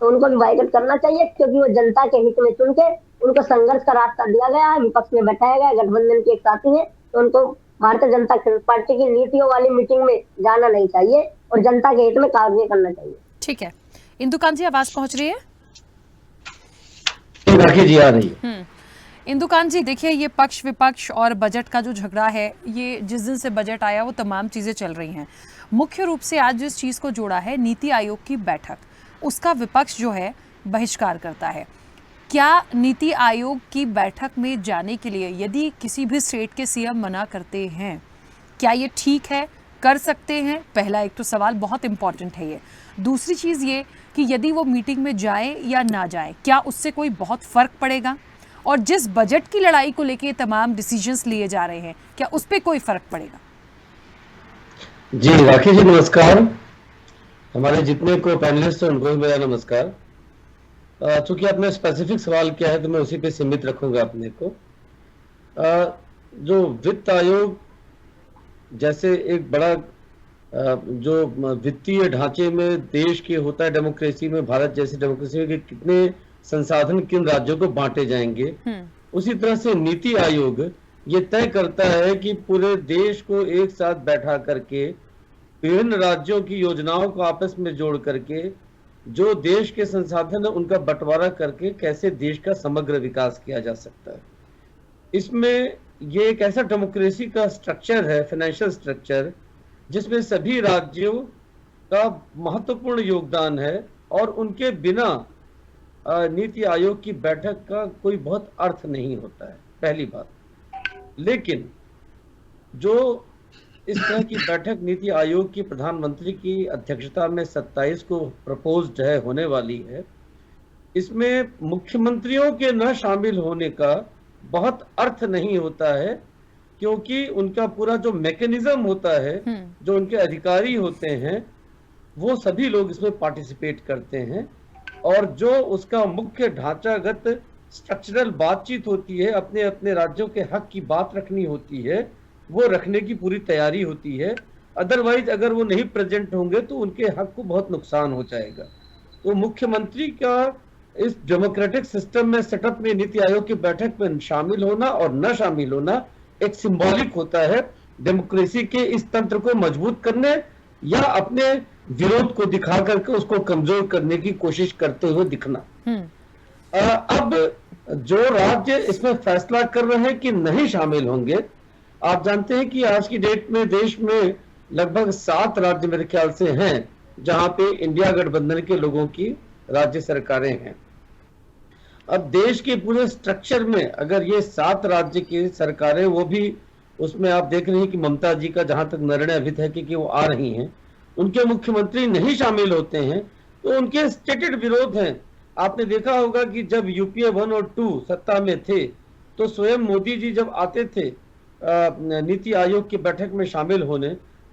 तो उनको भी बाइकआउट करना चाहिए, क्योंकि वो जनता के हित में चुन के उनको संघर्ष का रास्ता दिया गया है, विपक्ष में बैठाया गया, गठबंधन के एक साथी है, तो उनको भारतीय जनता पार्टी की नीतियों वाली मीटिंग में जाना नहीं चाहिए और जनता के हित में कार्य करना चाहिए। ठीक है, इंदुकांत जी आवाज पहुंच रही है? जी आ रही है। इंदुकांत जी, देखिए, ये पक्ष विपक्ष और बजट का जो झगड़ा है, ये जिस दिन से बजट आया वो तमाम चीजें चल रही हैं। मुख्य रूप से आज जिस चीज को जोड़ा है, नीति आयोग की बैठक, उसका विपक्ष जो है बहिष्कार करता है। क्या नीति आयोग की बैठक में जाने के लिए यदि किसी भी स्टेट के सीएम मना करते हैं, क्या ये ठीक है, कर सकते हैं? पहला एक तो सवाल बहुत इंपॉर्टेंट है ये। दूसरी चीज़ ये कि यदि वो मीटिंग में जाए या ना जाए, क्या उससे कोई बहुत फ़र्क पड़ेगा? और जिस बजट की लड़ाई को लेके तमाम डिसीजंस लिए जा रहे हैं, क्या उस पर कोई फ़र्क पड़ेगा? जी राखी जी नमस्कार। हमारे जितने को पैनलिस्ट हैं उनको भी मेरा नमस्कार। चूंकि आपने स्पेसिफिक सवाल किया है तो मैं उसी पे सीमित रखूंगा अपने को। जो वित्त आयोग जैसे एक बड़ा जो वित्तीय ढांचे में देश के होता है, डेमोक्रेसी में, भारत जैसी डेमोक्रेसी में, कि कितने संसाधन किन राज्यों को बांटे जाएंगे, उसी तरह से नीति आयोग ये तय करता है कि पूरे देश को एक साथ बैठा करके विभिन्न राज्यों की योजनाओं को आपस में जोड़ करके जो देश के संसाधन है उनका बंटवारा करके कैसे देश का समग्र विकास किया जा सकता है। इसमें ये एक ऐसा डेमोक्रेसी का स्ट्रक्चर है, फाइनेंशियल स्ट्रक्चर, जिसमें सभी राज्यों का महत्वपूर्ण योगदान है और उनके बिना नीति आयोग की बैठक का कोई बहुत अर्थ नहीं होता है, पहली बात। लेकिन जो इस तरह की बैठक नीति आयोग की प्रधानमंत्री की अध्यक्षता में 27 को प्रपोज्ड है, होने वाली है, इसमें मुख्यमंत्रियों के न शामिल होने का बहुत अर्थ नहीं होता है, क्योंकि उनका पूरा जो मैकेनिज्म होता है, जो उनके अधिकारी होते हैं, वो सभी लोग इसमें पार्टिसिपेट करते हैं और जो उसका मुख्य ढांचागत स्ट्रक्चरल बातचीत होती है, अपने अपने राज्यों के हक की बात रखनी होती है, वो रखने की पूरी तैयारी होती है। अदरवाइज अगर वो नहीं प्रेजेंट होंगे तो उनके हक को बहुत नुकसान हो जाएगा। तो मुख्यमंत्री का इस डेमोक्रेटिक सिस्टम में, सेटअप में, नीति आयोग की बैठक में शामिल होना और न शामिल होना एक सिंबॉलिक होता है डेमोक्रेसी के इस तंत्र को मजबूत करने या अपने विरोध को दिखा करके उसको कमजोर करने की कोशिश करते हुए दिखना। अब जो राज्य इसमें फैसला कर रहे हैं कि नहीं शामिल होंगे, आप जानते हैं कि आज की डेट में देश में लगभग 7 राज्य मेरे ख्याल से हैं जहां पे इंडिया गठबंधन के लोगों की राज्य सरकारें हैं। अब देश के पूरे स्ट्रक्चर में अगर ये 7 राज्य की सरकारें, वो भी उसमें आप देख रहे हैं कि ममता जी का जहां तक निर्णय अभी है कि वो आ रही हैं, उनके मुख्यमंत्री नहीं शामिल होते हैं, तो उनके स्टेटेड विरोध हैं। आपने देखा होगा कि जब यूपीए 1 और 2 सत्ता में थे, तो स्वयं मोदी जी जब आते थे नीति आयोग की बैठक में शामिल होने,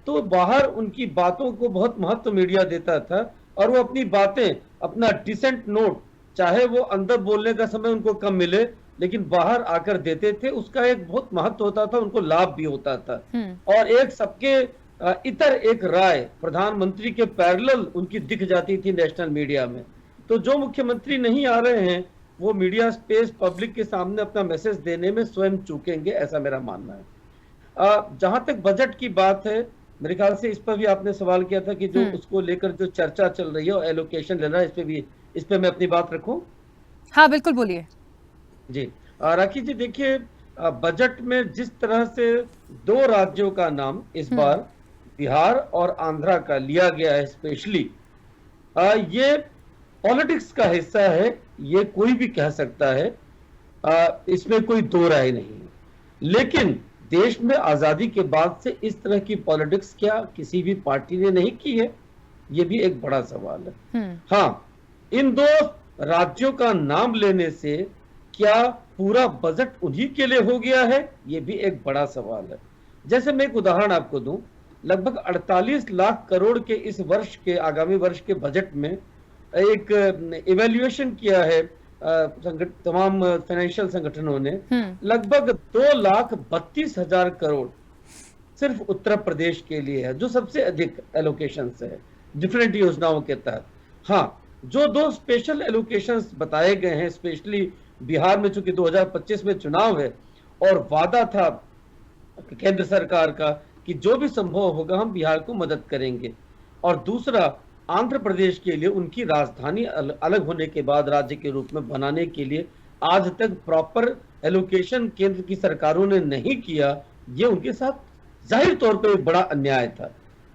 तो बाहर उनकी बातों को बहुत महत्व मीडिया देता था और वो अपनी बातें, अपना डिसेंट नोट, चाहे वो अंदर बोलने का समय उनको कम मिले लेकिन बाहर आकर देते थे, उसका एक बहुत महत्व होता था, उनको लाभ भी होता था। और एक सबके इतर एक राय प्रधानमंत्री के पैरेलल उनकी दिख जाती थी नेशनल मीडिया में। तो जो मुख्यमंत्री नहीं आ रहे हैं वो मीडिया स्पेस, पब्लिक के सामने अपना मैसेज देने में स्वयं चूकेंगे, ऐसा मेरा मानना है। जहां तक बजट की बात है, मेरे ख्याल से इस पर भी आपने सवाल किया था कि जो उसको लेकर जो चर्चा चल रही है और एलोकेशन लेना है, इस पे मैं अपनी बात रखूं। हाँ बिल्कुल, बोलिए जी। राखी जी, देखिए, बजट में जिस तरह से 2 राज्यों का नाम इस बार बिहार और आंध्रा का लिया गया है स्पेशली, ये पॉलिटिक्स का हिस्सा है, ये कोई भी कह सकता है, इसमें कोई दो राय नहीं है। लेकिन देश में आजादी के बाद से इस तरह की पॉलिटिक्स क्या किसी भी पार्टी ने नहीं की है, ये भी एक बड़ा सवाल है। हाँ, इन दो राज्यों का नाम लेने से क्या पूरा बजट उन्हीं के लिए हो गया है, ये भी एक बड़ा सवाल है। जैसे मैं एक उदाहरण आपको दूं, लगभग 48 लाख करोड़ के इस वर्ष के, आगामी वर्ष के बजट में एक इवैल्यूएशन किया है तमाम फाइनेंशियल संगठनों ने। लगभग 2,32,000 करोड़ सिर्फ उत्तर प्रदेश के लिए है, जो सबसे अधिक एलोकेशन है डिफरेंट योजनाओं के तहत। हाँ, जो दो स्पेशल एलोकेशंस बताए गए हैं, स्पेशली बिहार में चूंकि 2025 में चुनाव है और वादा था केंद्र सरकार का कि जो भी संभव होगा हम बिहार को मदद करेंगे, और दूसरा आंध्र प्रदेश के लिए उनकी राजधानी अलग होने के बाद राज्य के रूप में बनाने के लिए आज तक प्रॉपर एलोकेशन केंद्र की सरकारों ने नहीं किया। ये उनके साथ जाहिर तौर पे एक बड़ा अन्याय था।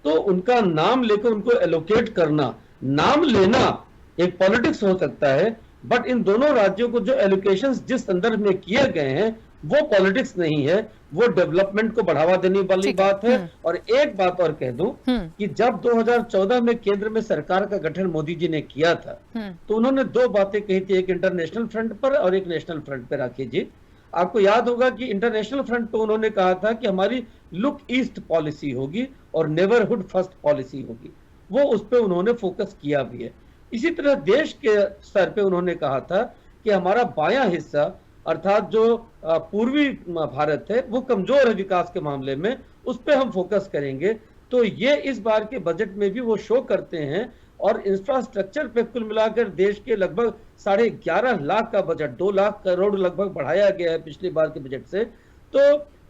तो उनका नाम लेकर उनको एलोकेट करना, नाम लेना एक पॉलिटिक्स हो सकता है, बट इन दोनों राज्यों को जो एलोकेशंस जिस संदर्भ में किए गए हैं वो पॉलिटिक्स नहीं है, वो डेवलपमेंट को बढ़ावा देने वाली बात है। और एक बात और कह दूं कि जब 2014 में केंद्र में सरकार का गठन मोदी जी ने किया था तो उन्होंने दो बातें कही थी, एक इंटरनेशनल फ्रंट पर और एक नेशनल फ्रंट पर। राखी जी, आपको याद होगा कि इंटरनेशनल फ्रंट पर उन्होंने कहा था कि हमारी लुक ईस्ट पॉलिसी होगी और नेबरहुड फर्स्ट पॉलिसी होगी, वो उस पर उन्होंने फोकस किया भी है। इसी तरह देश के स्तर पे उन्होंने कहा था कि हमारा बायां हिस्सा अर्थात जो पूर्वी भारत है वो कमजोर है विकास के मामले में, उस पर हम फोकस करेंगे। तो ये इस बार के बजट में भी वो शो करते हैं। और इंफ्रास्ट्रक्चर पे कुल मिलाकर देश के लगभग 11.5 लाख का बजट 2 लाख करोड़ लगभग बढ़ाया गया है पिछली बार के बजट से। तो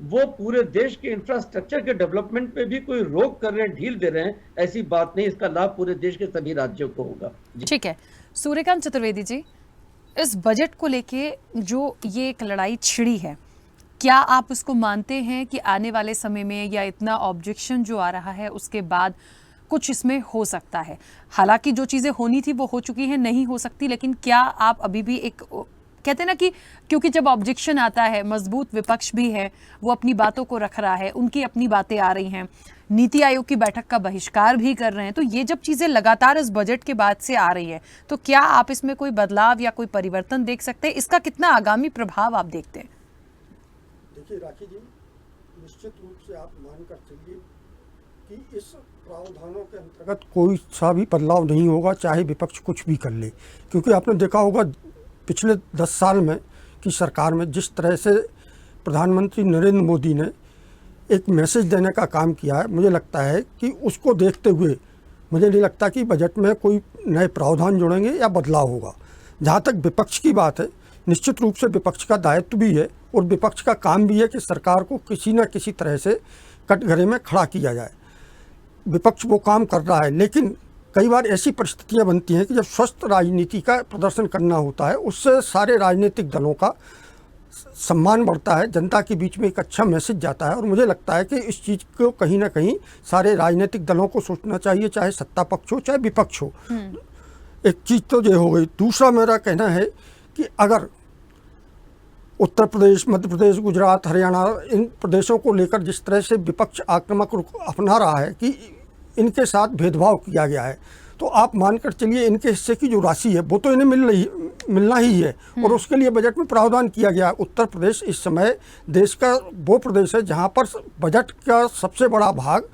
वो पूरे देश के इंफ्रास्ट्रक्चर के डेवलपमेंट पे भी कोई रोक कर रहे हैं, ढील दे रहे हैं, ऐसी बात नहीं। इसका लाभ पूरे देश के सभी राज्यों को होगा। ठीक है, सूर्यकांत चतुर्वेदी जी, इस बजट को लेके जो ये एक लड़ाई छिड़ी है, क्या आप उसको मानते हैं कि आने वाले समय में या इतना ऑब्जेक्शन जो आ रहा है उसके बाद कुछ इसमें हो सकता है? हालांकि जो चीज़ें होनी थी वो हो चुकी हैं, नहीं हो सकती, लेकिन क्या आप अभी भी एक कहते हैं ना कि क्योंकि जब ऑब्जेक्शन आता है, मजबूत विपक्ष भी है, वो अपनी बातों को रख रहा है, उनकी अपनी बातें आ रही हैं, नीति आयोग की बैठक का बहिष्कार भी कर रहे हैं, तो ये जब चीज़ें लगातार इस बजट के बाद से आ रही है तो क्या आप इसमें कोई बदलाव या कोई परिवर्तन देख सकते हैं? इसका कितना आगामी प्रभाव आप देखते हैं? देखिए राखी जी, निश्चित रूप से आप मानकर चलिए कि इस प्रावधानों के अंतर्गत कोई सा भी बदलाव नहीं होगा, चाहे विपक्ष कुछ भी कर ले। क्योंकि आपने देखा होगा पिछले 10 साल में की सरकार में जिस तरह से प्रधानमंत्री नरेंद्र मोदी ने एक मैसेज देने का काम किया है, मुझे लगता है कि उसको देखते हुए मुझे नहीं लगता कि बजट में कोई नए प्रावधान जोड़ेंगे या बदलाव होगा। जहाँ तक विपक्ष की बात है, निश्चित रूप से विपक्ष का दायित्व भी है और विपक्ष का काम भी है कि सरकार को किसी न किसी तरह से कटघरे में खड़ा किया जाए। विपक्ष वो काम कर रहा है, लेकिन कई बार ऐसी परिस्थितियां बनती हैं कि जब स्वस्थ राजनीति का प्रदर्शन करना होता है, उससे सारे राजनीतिक दलों का सम्मान बढ़ता है, जनता के बीच में एक अच्छा मैसेज जाता है। और मुझे लगता है कि इस चीज़ को कहीं ना कहीं सारे राजनीतिक दलों को सोचना चाहिए, चाहे सत्ता पक्ष हो चाहे विपक्ष हो। एक चीज़ तो ये हो गई। दूसरा मेरा कहना है कि अगर उत्तर प्रदेश, मध्य प्रदेश, गुजरात, हरियाणा, इन प्रदेशों को लेकर जिस तरह से विपक्ष आक्रामक रुख अपना रहा है कि इनके साथ भेदभाव किया गया है, तो आप मानकर चलिए इनके हिस्से की जो राशि है वो तो इन्हें मिलना ही है और उसके लिए बजट में प्रावधान किया गया है। उत्तर प्रदेश इस समय देश का वो प्रदेश है जहाँ पर बजट का सबसे बड़ा भाग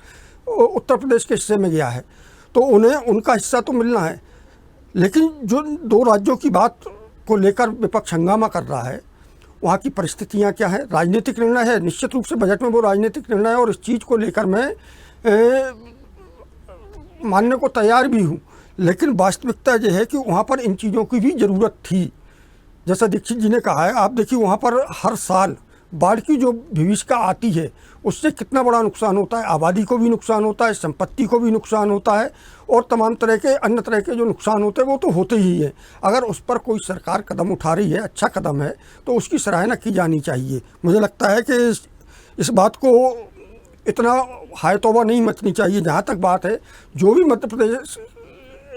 उत्तर प्रदेश के हिस्से में गया है, तो उन्हें उनका हिस्सा तो मिलना है। लेकिन जो 2 राज्यों की बात को लेकर विपक्ष हंगामा कर रहा है, वहाँ की परिस्थितियाँ क्या है, राजनीतिक निर्णय है। निश्चित रूप से बजट में वो राजनीतिक निर्णय है और इस चीज़ को लेकर मैं मानने को तैयार भी हूँ। लेकिन वास्तविकता यह है कि वहाँ पर इन चीज़ों की भी ज़रूरत थी। जैसा दीक्षित जी ने कहा है, आप देखिए वहाँ पर हर साल बाढ़ की जो भीषिका आती है उससे कितना बड़ा नुकसान होता है, आबादी को भी नुकसान होता है, संपत्ति को भी नुकसान होता है और तमाम तरह के अन्य तरह के जो नुकसान होते हैं वो तो होते ही हैं। अगर उस पर कोई सरकार कदम उठा रही है, अच्छा कदम है, तो उसकी सराहना की जानी चाहिए। मुझे लगता है कि इस बात को इतना हाय तौबा नहीं मचनी चाहिए। जहाँ तक बात है, जो भी मध्य प्रदेश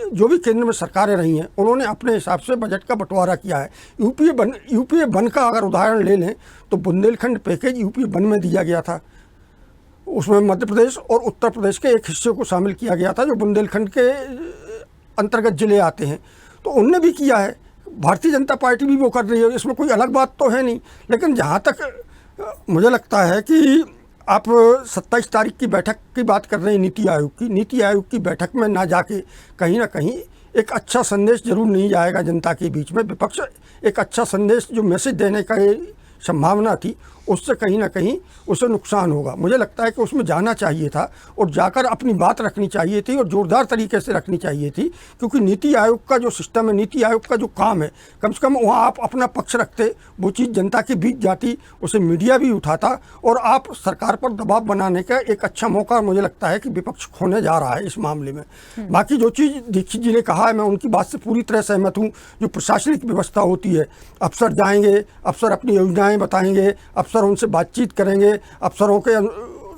जो भी केंद्र में सरकारें रही हैं उन्होंने अपने हिसाब से बजट का बंटवारा किया है। यूपीए वन का अगर उदाहरण ले लें तो बुंदेलखंड पैकेज यूपीए वन में दिया गया था। उसमें मध्य प्रदेश और उत्तर प्रदेश के एक हिस्से को शामिल किया गया था जो बुंदेलखंड के अंतर्गत जिले आते हैं, तो उनने भी किया है। भारतीय जनता पार्टी भी वो कर रही है, इसमें कोई अलग बात तो है नहीं। लेकिन जहाँ तक मुझे लगता है कि आप 27 तारीख की बैठक की बात कर रहे हैं नीति आयोग की बैठक में ना जाके कहीं ना कहीं एक अच्छा संदेश जरूर नहीं जाएगा जनता के बीच में। विपक्ष एक अच्छा संदेश जो मैसेज देने का संभावना थी उससे कहीं ना कहीं उसे नुकसान होगा। मुझे लगता है कि उसमें जाना चाहिए था और जाकर अपनी बात रखनी चाहिए थी और ज़ोरदार तरीके से रखनी चाहिए थी, क्योंकि नीति आयोग का जो सिस्टम है, नीति आयोग का जो काम है, कम से कम वहाँ आप अपना पक्ष रखते, वो चीज़ जनता के बीच जाती, उसे मीडिया भी उठाता और आप सरकार पर दबाव बनाने का एक अच्छा मौका मुझे लगता है कि विपक्ष खोने जा रहा है इस मामले में। बाकी जो चीज़ दीक्षित जी ने कहा है मैं उनकी बात से पूरी तरह सहमत हूँ। जो प्रशासनिक व्यवस्था होती है, अफसर जाएंगे, अफसर अपनी योजनाएँ बताएंगे, अफसर उनसे बातचीत करेंगे, अफसरों के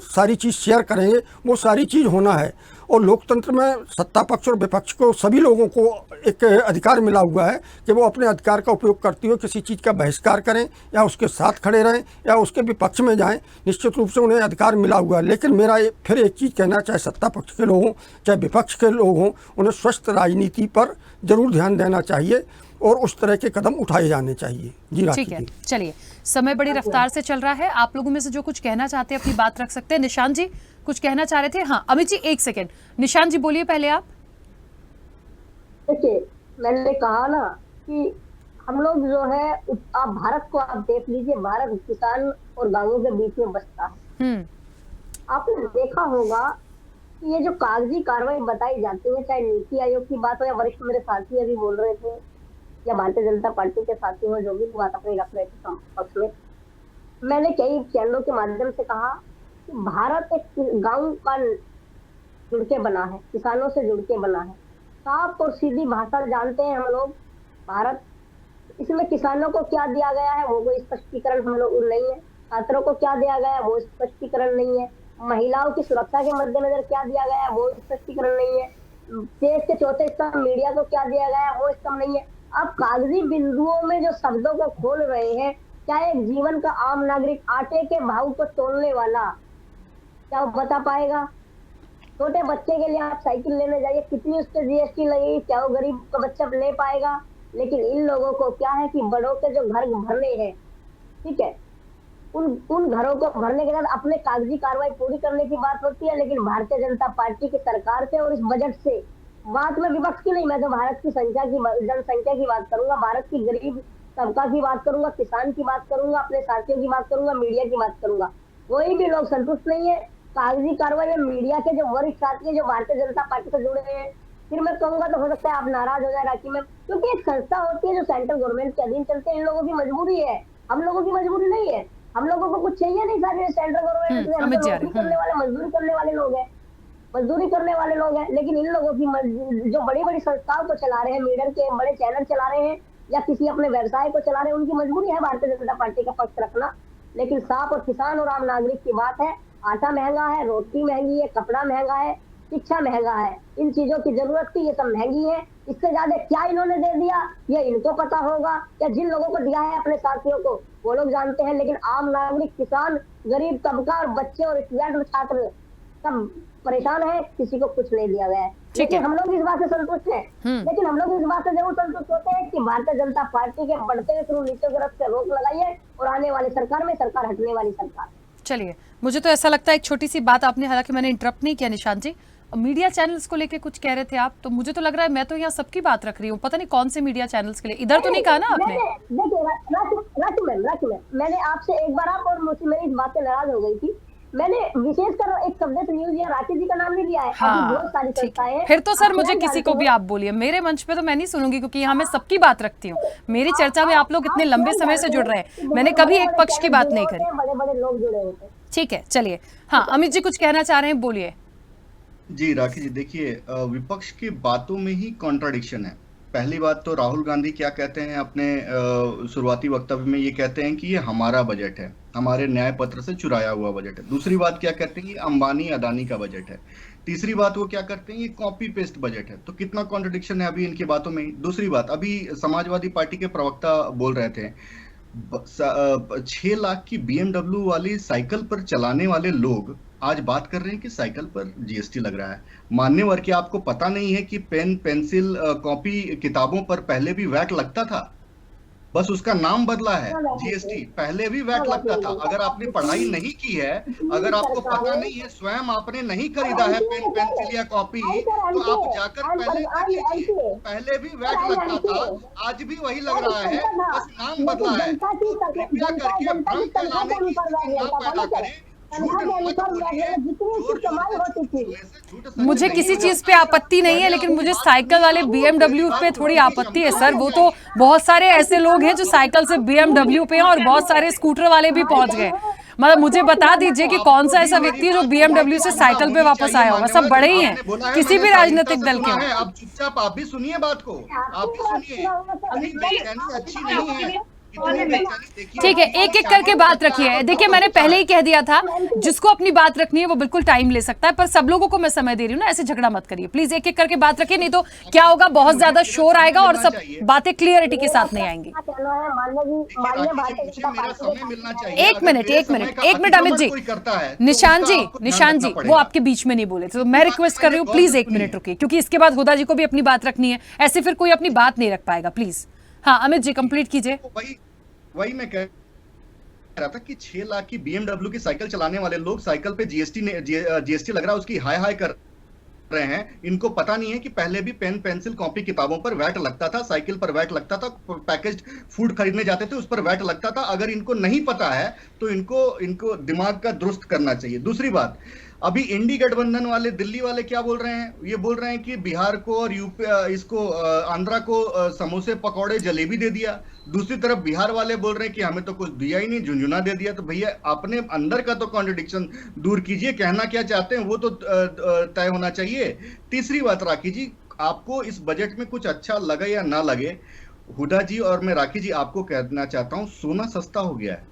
सारी चीज़ शेयर करेंगे, वो सारी चीज़ होना है। और लोकतंत्र में सत्ता पक्ष और विपक्ष को सभी लोगों को एक अधिकार मिला हुआ है कि वो अपने अधिकार का उपयोग करते हुए किसी चीज़ का बहिष्कार करें या उसके साथ खड़े रहें या उसके विपक्ष में जाएं, निश्चित रूप से उन्हें अधिकार मिला हुआ है। लेकिन मेरा फिर एक चीज़ कहना, चाहे सत्ता पक्ष के लोग हों चाहे विपक्ष के लोग हों, उन्हें स्वस्थ राजनीति पर जरूर ध्यान देना चाहिए और उस तरह के कदम उठाए जाने चाहिए। जी ठीक है, चलिए समय बड़ी रफ्तार से चल रहा है। आप लोगों में से जो कुछ कहना चाहते हैं अपनी बात रख सकते हैं। निशांत जी कुछ कहना चाह रहे थे? हाँ अमित जी एक सेकेंड, निशांत जी बोलिए पहले आप। देखिए मैंने कहा ना कि हम लोग जो है, आप भारत को आप देख लीजिए, भारत किसान और गांवों के बीच में बसता है। आपने देखा होगा कि ये जो कागजी कार्रवाई बताई जाती है, चाहे नीति आयोग की बात हो या वरिष्ठ मेरे साथी अभी बोल रहे थे या भारतीय जनता पार्टी के साथी हो, जो भी बात अपनी रख रहे थे पक्ष में, मैंने कई चैनलों के माध्यम से कहा कि भारत एक गांव का जुड़ के बना है, किसानों से जुड़ के बना है। साफ और सीधी भाषा जानते हैं हम लोग भारत। इसमें किसानों को क्या दिया गया है वो कोई स्पष्टीकरण हम लोग नहीं है, छात्रों को क्या दिया गया है वो स्पष्टीकरण नहीं है, महिलाओं की सुरक्षा के मद्देनजर क्या दिया गया है वो स्पष्टीकरण नहीं है, देश के चौथे स्तंभ मीडिया को क्या दिया गया है वो स्तंभ नहीं है। अब कागजी बिंदुओं में जो शब्दों को खोल रहे हैं, क्या एक जीवन का आम नागरिक, आटे के भाव को तोलने वाला, क्या वो बता पाएगा? छोटे बच्चे के लिए आप साइकिल लेने जाइए, कितनी उस पर जीएसटी लगेगी, क्या वो गरीब का बच्चा ले पाएगा? लेकिन इन लोगों को क्या है कि बड़ों के जो घर भरने हैं, ठीक है, उन घरों को भरने के बाद अपने कागजी कार्रवाई पूरी करने की बात होती है। लेकिन भारतीय जनता पार्टी की सरकार से और इस बजट से, बात में विपक्ष की नहीं, मैं तो भारत की जनसंख्या की बात करूंगा, भारत की गरीब तबका की बात करूंगा, किसान की बात करूंगा, अपने साथियों की बात करूंगा, मीडिया की बात करूंगा। कोई भी लोग संतुष्ट नहीं है कागजी कार्रवाई में। मीडिया के जो वरिष्ठ साथी है जो भारतीय जनता पार्टी से जुड़े हैं, फिर मैं कहूंगा तो हो सकता है आप नाराज हो जाए राखी में, क्योंकि एक संस्था होती है जो सेंट्रल गवर्नमेंट के अधीन चलते हैं। इन लोगों की मजबूरी है, हम लोगों की मजबूरी नहीं है। हम लोगों को कुछ चाहिए नहीं सारे सेंट्रल गवर्नमेंट से, हम नौकरी करने वाले, मजदूरी करने वाले लोग हैं, लेकिन इन लोगों की जो बड़ी बड़ी संस्थाओं को चला रहे हैं, मीडिया के बड़े चैनल चला रहे हैं या किसी अपने व्यवसाय को चला रहे हैं, उनकी मजबूरी है भारतीय जनता पार्टी का पक्ष रखना। लेकिन साफ और किसान और आम नागरिक की बात है, आटा महंगा है, रोटी महंगी है, कपड़ा महंगा है, शिक्षा महंगा है, इन चीजों की जरूरत थी, ये सब महंगी है। इससे ज्यादा क्या इन्होंने दे दिया ये इनको पता होगा, या जिन लोगों को दिया है अपने साथियों को वो लोग जानते हैं। लेकिन आम नागरिक, किसान, गरीब तबका और बच्चे और स्टूडेंट और छात्र सब परेशान है, किसी को कुछ नहीं दिया गया है। लेकिन हम लोग इस बात से संतुष्ट हैं, लेकिन हम लोग इस बात से जरूर संतुष्ट होते हैं कि भारतीय जनता पार्टी के बढ़ते हुए नीतियों की तरफ से रोक लगाइए और आने वाली सरकार में सरकार हटने वाली सरकार। चलिए, मुझे तो ऐसा लगता है एक छोटी सी बात आपने, हालांकि मैंने इंटरप्ट नहीं किया निशांत जी, मीडिया चैनल्स को लेके कुछ कह रहे थे आप, तो मुझे तो लग रहा है मैं तो यहाँ सबकी बात रख रही हूँ, पता नहीं कौन से मीडिया चैनल्स के लिए, इधर तो नहीं कहा ना आपने। देखिए राखी मैम, मैंने आपसे एक बार आप और मुझसे मेरी बातें नाराज हो गई थी, मैंने विशेषकर एक शब्द न्यूज या राखी जी का नाम नहीं लिया है। हाँ, बहुत सारी संस्थाएं हैं। फिर तो सर मुझे किसी को भी आप बोलिए, मेरे मंच पे तो मैं नहीं सुनूंगी, क्योंकि यहाँ मैं सबकी बात रखती हूँ। मेरी चर्चा में आप लोग इतने लंबे समय से जुड़ रहे हैं, मैंने कभी एक पक्ष की बात नहीं करी। बड़े बड़े लोग जुड़े होते हैं। ठीक है, चलिए। हाँ अमित जी कुछ कहना चाह रहे हैं, बोलिए। जी राखी जी, देखिए विपक्ष की बातों में ही कॉन्ट्राडिक्शन है। पहली बात तो राहुल गांधी क्या कहते हैं अपने शुरुआती वक्तव्य में, ये कहते हैं कि ये हमारा बजट है, हमारे न्याय पत्र से चुराया हुआ बजट है। दूसरी बात क्या कहते हैं कि अंबानी अदानी का बजट है। तीसरी बात वो क्या करते हैं, ये कॉपी पेस्ट बजट है, तो कितना कॉन्ट्रडिक्शन है अभी इनकी बातों में। दूसरी बात, अभी समाजवादी पार्टी के प्रवक्ता बोल रहे थे 6 लाख की BMW वाली साइकिल पर चलाने वाले लोग आज बात कर रहे हैं कि साइकिल पर GST लग रहा है। मान्यवर, क्या आपको पता नहीं है कि पेन, पेंसिल, कॉपी, किताबों पर पहले भी वैट लगता था, बस उसका नाम बदला है GST। पहले भी वैट लगता था। अगर आपने पढ़ाई नहीं की है, अगर आपको पता नहीं है, स्वयं आपने नहीं खरीदा है पेन, पेंसिल या कॉपी, तो आप जाकर पहले देख लीजिए, पहले भी वैट लगता था, आज भी वही लग रहा है, बस नाम बदला है। तो कृपया करके भ्रम फैलाने की स्थिति न पैदा करें। मुझे किसी चीज पे आपत्ति नहीं है, लेकिन मुझे साइकिल वाले BMW पे थोड़ी आपत्ति है सर। वो तो बहुत सारे ऐसे लोग हैं जो साइकिल से BMW पे हैं और बहुत सारे स्कूटर वाले भी पहुंच गए। मतलब मुझे बता दीजिए कि कौन सा ऐसा व्यक्ति है जो BMW से साइकिल पे वापस आया होगा। सब बड़े ही हैं, किसी भी राजनीतिक दल के हों। आप चुपचाप, आप भी सुनिए बात को, आप भी सुनिए, अच्छी नहीं है। ठीक है, एक एक करके बात रखिए। देखिए, मैंने पहले ही कह दिया था, जिसको अपनी बात रखनी है वो बिल्कुल टाइम ले सकता है, पर सब लोगों को मैं समय दे रही हूँ ना, ऐसे झगड़ा मत करिए प्लीज। एक एक करके बात रखिए, नहीं तो क्या होगा, बहुत ज्यादा शोर आएगा और सब बातें क्लियरिटी के साथ नहीं आएंगी। एक मिनट अमित जी, निशान जी वो आपके बीच में नहीं बोले थे, तो मैं रिक्वेस्ट कर रही हूँ प्लीज 1 मिनट रुकिए, क्योंकि इसके बाद हुदा जी को भी अपनी बात रखनी है। ऐसे फिर कोई अपनी बात नहीं रख पाएगा, प्लीज। हाँ अमित जी, कंप्लीट कीजिए। वही मैं कह रहा था कि 6 लाख की BMW की साइकिल चलाने वाले लोग साइकिल पे GST लग रहा है उसकी हाय हाय कर रहे हैं। इनको पता नहीं है कि पहले भी पेन, पेंसिल, कॉपी, किताबों पर वैट लगता था, साइकिल पर वैट लगता था, पैकेज्ड फूड खरीदने जाते थे उस पर वैट लगता था। अगर इनको नहीं पता है तो इनको दिमाग का दुरुस्त करना चाहिए। दूसरी बात, अभी इंडी गठबंधन वाले, दिल्ली वाले क्या बोल रहे हैं, ये बोल रहे हैं कि बिहार को और यूपी, इसको आंध्रा को समोसे, पकौड़े, जलेबी दे दिया। दूसरी तरफ बिहार वाले बोल रहे हैं कि हमें तो कुछ दिया ही नहीं, झुंझुना दे दिया। तो भैया, अपने अंदर का तो कॉन्ट्रडिक्शन दूर कीजिए, कहना क्या चाहते हैं वो तो तय होना चाहिए। तीसरी बात, राखी जी, आपको इस बजट में कुछ अच्छा लगे या ना लगे, हुडा जी और मैं राखी जी आपको कहना चाहता हूं, सोना सस्ता हो गया है,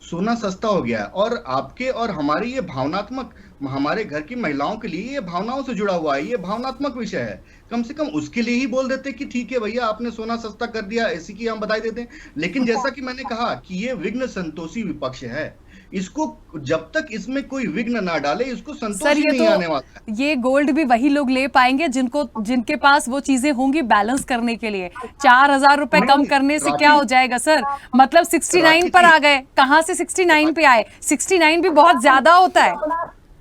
सोना सस्ता हो गया है। और आपके और हमारी ये भावनात्मक, हमारे घर की महिलाओं के लिए ये भावनाओं से जुड़ा हुआ है, ये भावनात्मक विषय है। कम से कम उसके लिए ही बोल देते कि ठीक है भैया, आपने सोना सस्ता कर दिया, ऐसी की हम बधाई देते हैं। लेकिन जैसा कि मैंने कहा कि ये विघ्न संतोषी विपक्ष है, इसको जब तक इसमें कोई विघ्न ना डाले, इसको संतोष ही नहीं आने वाला है। ये गोल्ड भी वही लोग ले पाएंगे जिनके पास वो चीजें होंगी बैलेंस करने के लिए। 4000 रुपए कम करने से क्या हो जाएगा सर? मतलब 69 पर आ गए, कहां से 69 पे आए? 69 भी बहुत ज्यादा होता है।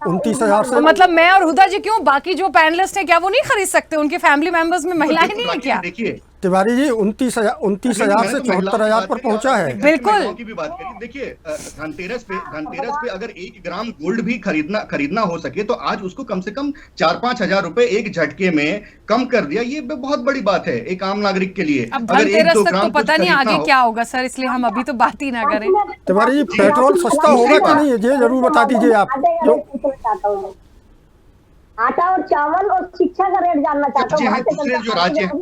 29,000 से मतलब मैं और हुदा जी क्यों, बाकी जो पैनलिस्ट हैं क्या वो नहीं खरीद सकते? उनके फैमिली मेंबर्स में महिलाएं नहीं है क्या? देखिए तिवारी जी, 29,000 से 74,000 पर पहुंचा है। बिल्कुल की भी बात करिए। देखिए, धनतेरस पे अगर 1 ग्राम गोल्ड भी खरीदना हो सके तो आज उसको कम से कम 4-5 हजार रुपए एक झटके में कम कर दिया। ये बहुत बड़ी बात है एक आम नागरिक के लिए। अब धनतेरस तक तो पता नहीं आगे क्या होगा सर, इसलिए हम अभी तो बात ही ना करें। तिवारी जी, पेट्रोल सस्ता होगा कि नहीं, ये जरूर बता दीजिए आप। आटा और चावल और शिक्षा का रेट जानना चाहता हूँ। दूसरे जो राज्य हैं,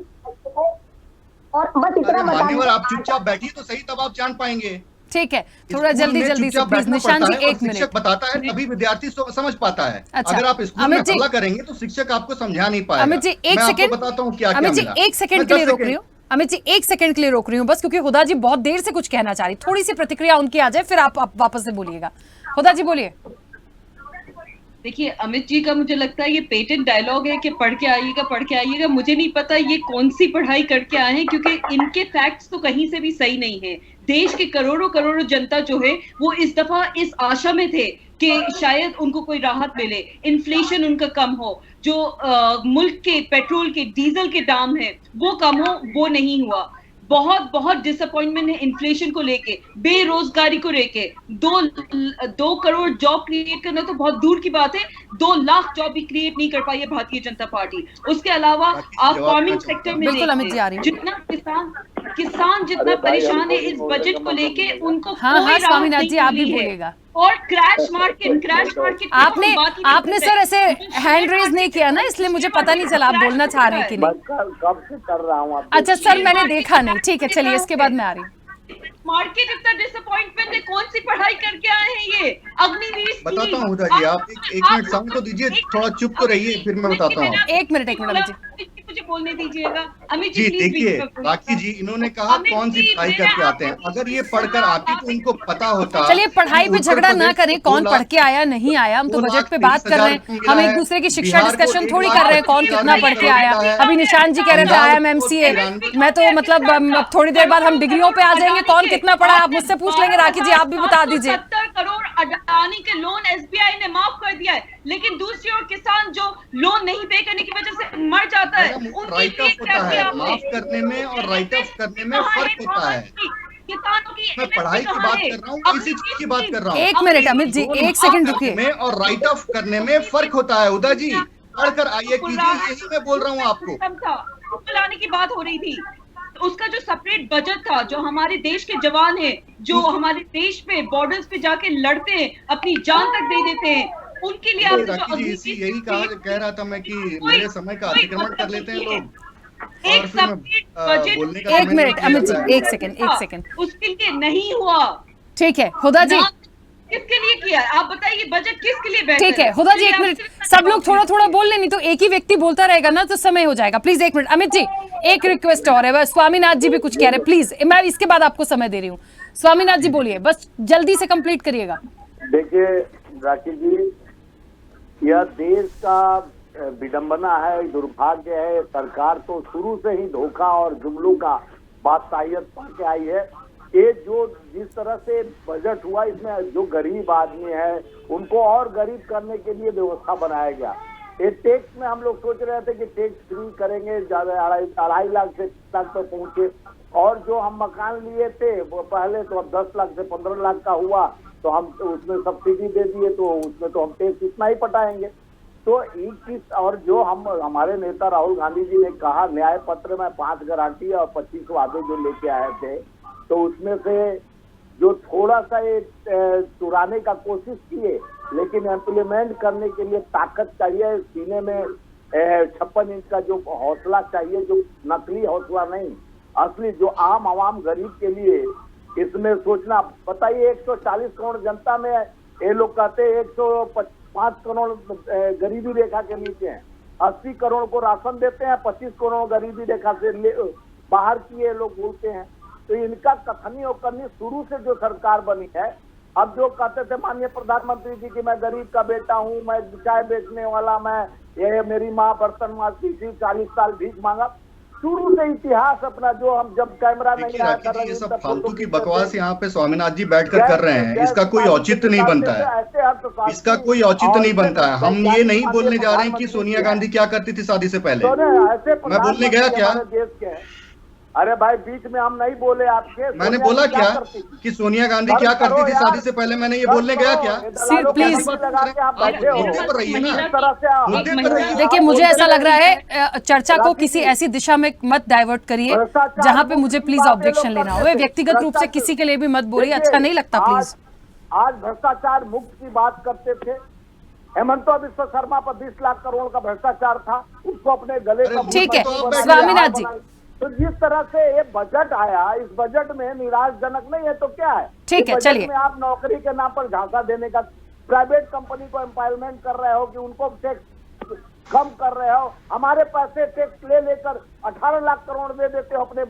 और बस इतना मान्यवर आप चुपचाप बैठिए तो सही, तब आप जान पाएंगे। ठीक है, थोड़ा जल्दी से प्लीज। निशान जी 1 मिनट। शिक्षक बताता है तभी विद्यार्थी समझ पाता है। अच्छा, अगर आप स्कूल में हल्ला करेंगे तो शिक्षक आपको समझा नहीं पाएगा। अमित जी 1 सेकंड बताता हूँ क्या। अमित जी 1 सेकंड के लिए रोक रही हूँ। अमित जी 1 सेकंड के लिए रोक रही हूँ बस, क्योंकि हुदा जी बहुत देर से कुछ कहना चाह रही। थोड़ी सी प्रतिक्रिया उनकी आ जाए, फिर आप वापस से बोलिएगा। हुदा जी बोलिए। देखिए, अमित जी का मुझे लगता है ये पेटेंट डायलॉग है कि पढ़ के आइएगा। मुझे नहीं पता ये कौन सी पढ़ाई करके आए हैं, क्योंकि इनके फैक्ट्स तो कहीं से भी सही नहीं है। देश के करोड़ों जनता जो है वो इस दफा इस आशा में थे कि शायद उनको कोई राहत मिले, इन्फ्लेशन उनका कम हो, जो मुल्क के पेट्रोल के, डीजल के दाम है वो कम हो, वो नहीं हुआ। बहुत डिसअपॉइंटमेंट है इन्फ्लेशन को लेके, बेरोजगारी को लेके। 2 करोड़ जॉब क्रिएट करना तो बहुत दूर की बात है, 2 लाख जॉब भी क्रिएट नहीं कर पाई है भारतीय जनता पार्टी। उसके अलावा आप फार्मिंग सेक्टर में जितना किसान जितना परेशान है इस बजट को लेके, उनको हाँ स्वामीनाथ जी आप भी बोलिएगा। और क्रैश मार्केट आपने सर ऐसे हैंड रेज नहीं किया ना, इसलिए मुझे पता नहीं चला आप बोलना चाह रहे हैं कि नहीं। कब से कर रहा हूँ। अच्छा सर, मैंने देखा नहीं। ठीक है, चलिए इसके बाद मैं आ रही हूँ। मार्केट इतना डिसअपॉइंटमेंट है, कौन सी पढ़ाई करके आए हैं ये? अग्निवीर बताता हूँ हुदा जी, आप एक मिनट साउंड तो दीजिए, थोड़ा चुप तो रहिए, फिर मैं बताता हूँ। एक मिनट अमित जी, मुझे बोलने दीजिएगा। अमित जी please देखिए बीच में राखी जी, इन्होंने कहा अमित कौन सी जी, पढ़ाई मैंने करके आते हैं। आपको अगर ये पढ़कर आती तो इनको पता होता। चलिए पढ़ाई कि पे उत्तर झगड़ा ना प्रदेश करें, को कौन 2 पढ़ के आया नहीं आया, हम तो बजट पे बात कर रहे हैं, हम एक दूसरे की शिक्षा डिस्कशन थोड़ी कर रहे हैं कौन कितना पढ़ के आया। अभी निशान जी कह रहे थे IIM-MCA, मैं तो मतलब अब थोड़ी देर बाद हम डिग्रियों पे आ जाएंगे, कौन कितना पढ़ा आप मुझसे पूछ लेंगे। राखी जी आप भी बता दीजिए। 70 करोड़ अडानी के लोन SBI ने माफ कर दिया है, लेकिन दूसरी ओर किसान जो लोन नहीं पे करने की वजह से मर जाता है, उनके राइट लिए ऑफ क्या होता किया है, आपने? माफ करने में और राइट ऑफ करने में कहाँ फर्क होता है। किसानों की मैं पढ़ाई की बात कर रहा हूँ, इसी चीज की बात कर रहा हूँ। एक मिनट अमित जी, एक सेकंड रुकिए। में और राइट ऑफ करने में फर्क होता है। उदा जी पढ़कर आइए कीजिए, यही मैं बोल रहा हूँ आपको। लाने की बात हो रही थी, उसका जो सेपरेट बजट था, जो हमारे देश के जवान हैं, जो हमारे देश पे बॉर्डर्स पे जाके लड़ते हैं, अपनी जान तक दे देते हैं, उनके लिए आपने जो राखी जी इसी यही कह रहा था मैं कि मेरे समय का अतिक्रमण कर लेते हैं लोग। और फिर मैं बोलने का एक मिनट अमित जी, एक सेकंड उसके लिए नहीं हुआ। ठीक है हुदा जी, किसके लिए किया आप बताइए? बजट किसके लिए बेहतर ठीक है हुदा जी, एक मिनट, सब लोग थोड़ा थोड़ा बोल लें, नहीं तो एक ही व्यक्ति बोलता रहेगा ना तो समय हो जाएगा। प्लीज एक मिनट अमित जी, एक रिक्वेस्ट और है, स्वामीनाथ जी भी कुछ कह रहे हैं, प्लीज मैं इसके बाद आपको समय दे रही हूँ। स्वामीनाथ जी बोलिए, बस जल्दी से कंप्लीट करिएगा। देखिए राखी जी, यह देश का विडंबना है, दुर्भाग्य है। सरकार तो शुरू से ही धोखा और जुमलों का बादशाहियत पाके आई है। ये जो जिस तरह से बजट हुआ, इसमें जो गरीब आदमी है उनको और गरीब करने के लिए व्यवस्था बनाया गया। ये टैक्स में हम लोग सोच रहे थे कि टैक्स फ्री करेंगे, ज्यादा 2.5 लाख से तक तो पहुंचे, और जो हम मकान लिए थे वो पहले तो अब 10 लाख से 15 लाख का हुआ, तो हम उसमें सब्सिडी दे दिए, तो उसमें तो हम टैक्स इतना ही पटाएंगे। तो एक चीज और जो हमारे नेता राहुल गांधी जी ने कहा, न्याय पत्र में 5 गारंटी और 25 वादे जो लेके आए थे, तो उसमें से जो थोड़ा सा ये चुराने का कोशिश किए, लेकिन इम्प्लीमेंट करने के लिए ताकत चाहिए, सीने में 56 इंच का जो हौसला चाहिए, जो नकली हौसला नहीं, असली जो आम आवाम गरीब के लिए इसमें सोचना। बताइए 140 करोड़ जनता में ये लोग कहते हैं 105 करोड़ गरीबी रेखा के नीचे हैं, 80 करोड़ को राशन देते हैं, 25 करोड़ गरीबी रेखा से बाहर की ये लोग बोलते हैं। तो इनका कथनी और करनी शुरू से जो सरकार बनी है, अब जो कहते थे माननीय प्रधानमंत्री जी कि मैं गरीब का बेटा हूँ, मैं चाय बेचने वाला, मैं ये मेरी माँ बर्तन मांगती थी, 40 साल भीख मांगा, शुरू से इतिहास अपना जो हम जब कैमरा नहीं आया कर रहे, ये सब फालतू की बकवास यहाँ पे स्वामीनाथ जी बैठकर कर रहे हैं, इसका कोई औचित्य नहीं बनता है, इसका कोई औचित्य नहीं बनता है। हम ये नहीं बोलने जा रहे हैं कि सोनिया गांधी क्या करती थी शादी से पहले, मैं बोलने गया क्या? देश के अरे भाई बीच में हम नहीं बोले आपके, मैंने बोला क्या कि सोनिया गांधी क्या करती थी शादी से पहले, मैंने ये बोलने गया क्या? प्लीज देखिए, मुझे ऐसा लग रहा है चर्चा को किसी ऐसी दिशा में मत डाइवर्ट करिए जहां पे मुझे प्लीज ऑब्जेक्शन लेना हो। व्यक्तिगत रूप से किसी के लिए भी मत बोलिए, अच्छा नहीं लगता प्लीज। आज भ्रष्टाचार मुक्त की बात करते थे, हेमंत बिस्वा शर्मा पर 20 लाख करोड़ का भ्रष्टाचार था, उसको अपने गले का ठीक है स्वामीनाथ जी, तो जिस तरह से ये बजट आया, इस बजट में निराशजनक नहीं है तो क्या है? ठीक है चलिए, में आप नौकरी के नाम पर झांसा देने का, प्राइवेट कंपनी को एम्पावरमेंट कर रहे हो कि उनको टैक्स कम कर रहे हो, हमारे पैसे टैक्स ले लेकर 18 लाख करोड़ दे देते हो अपने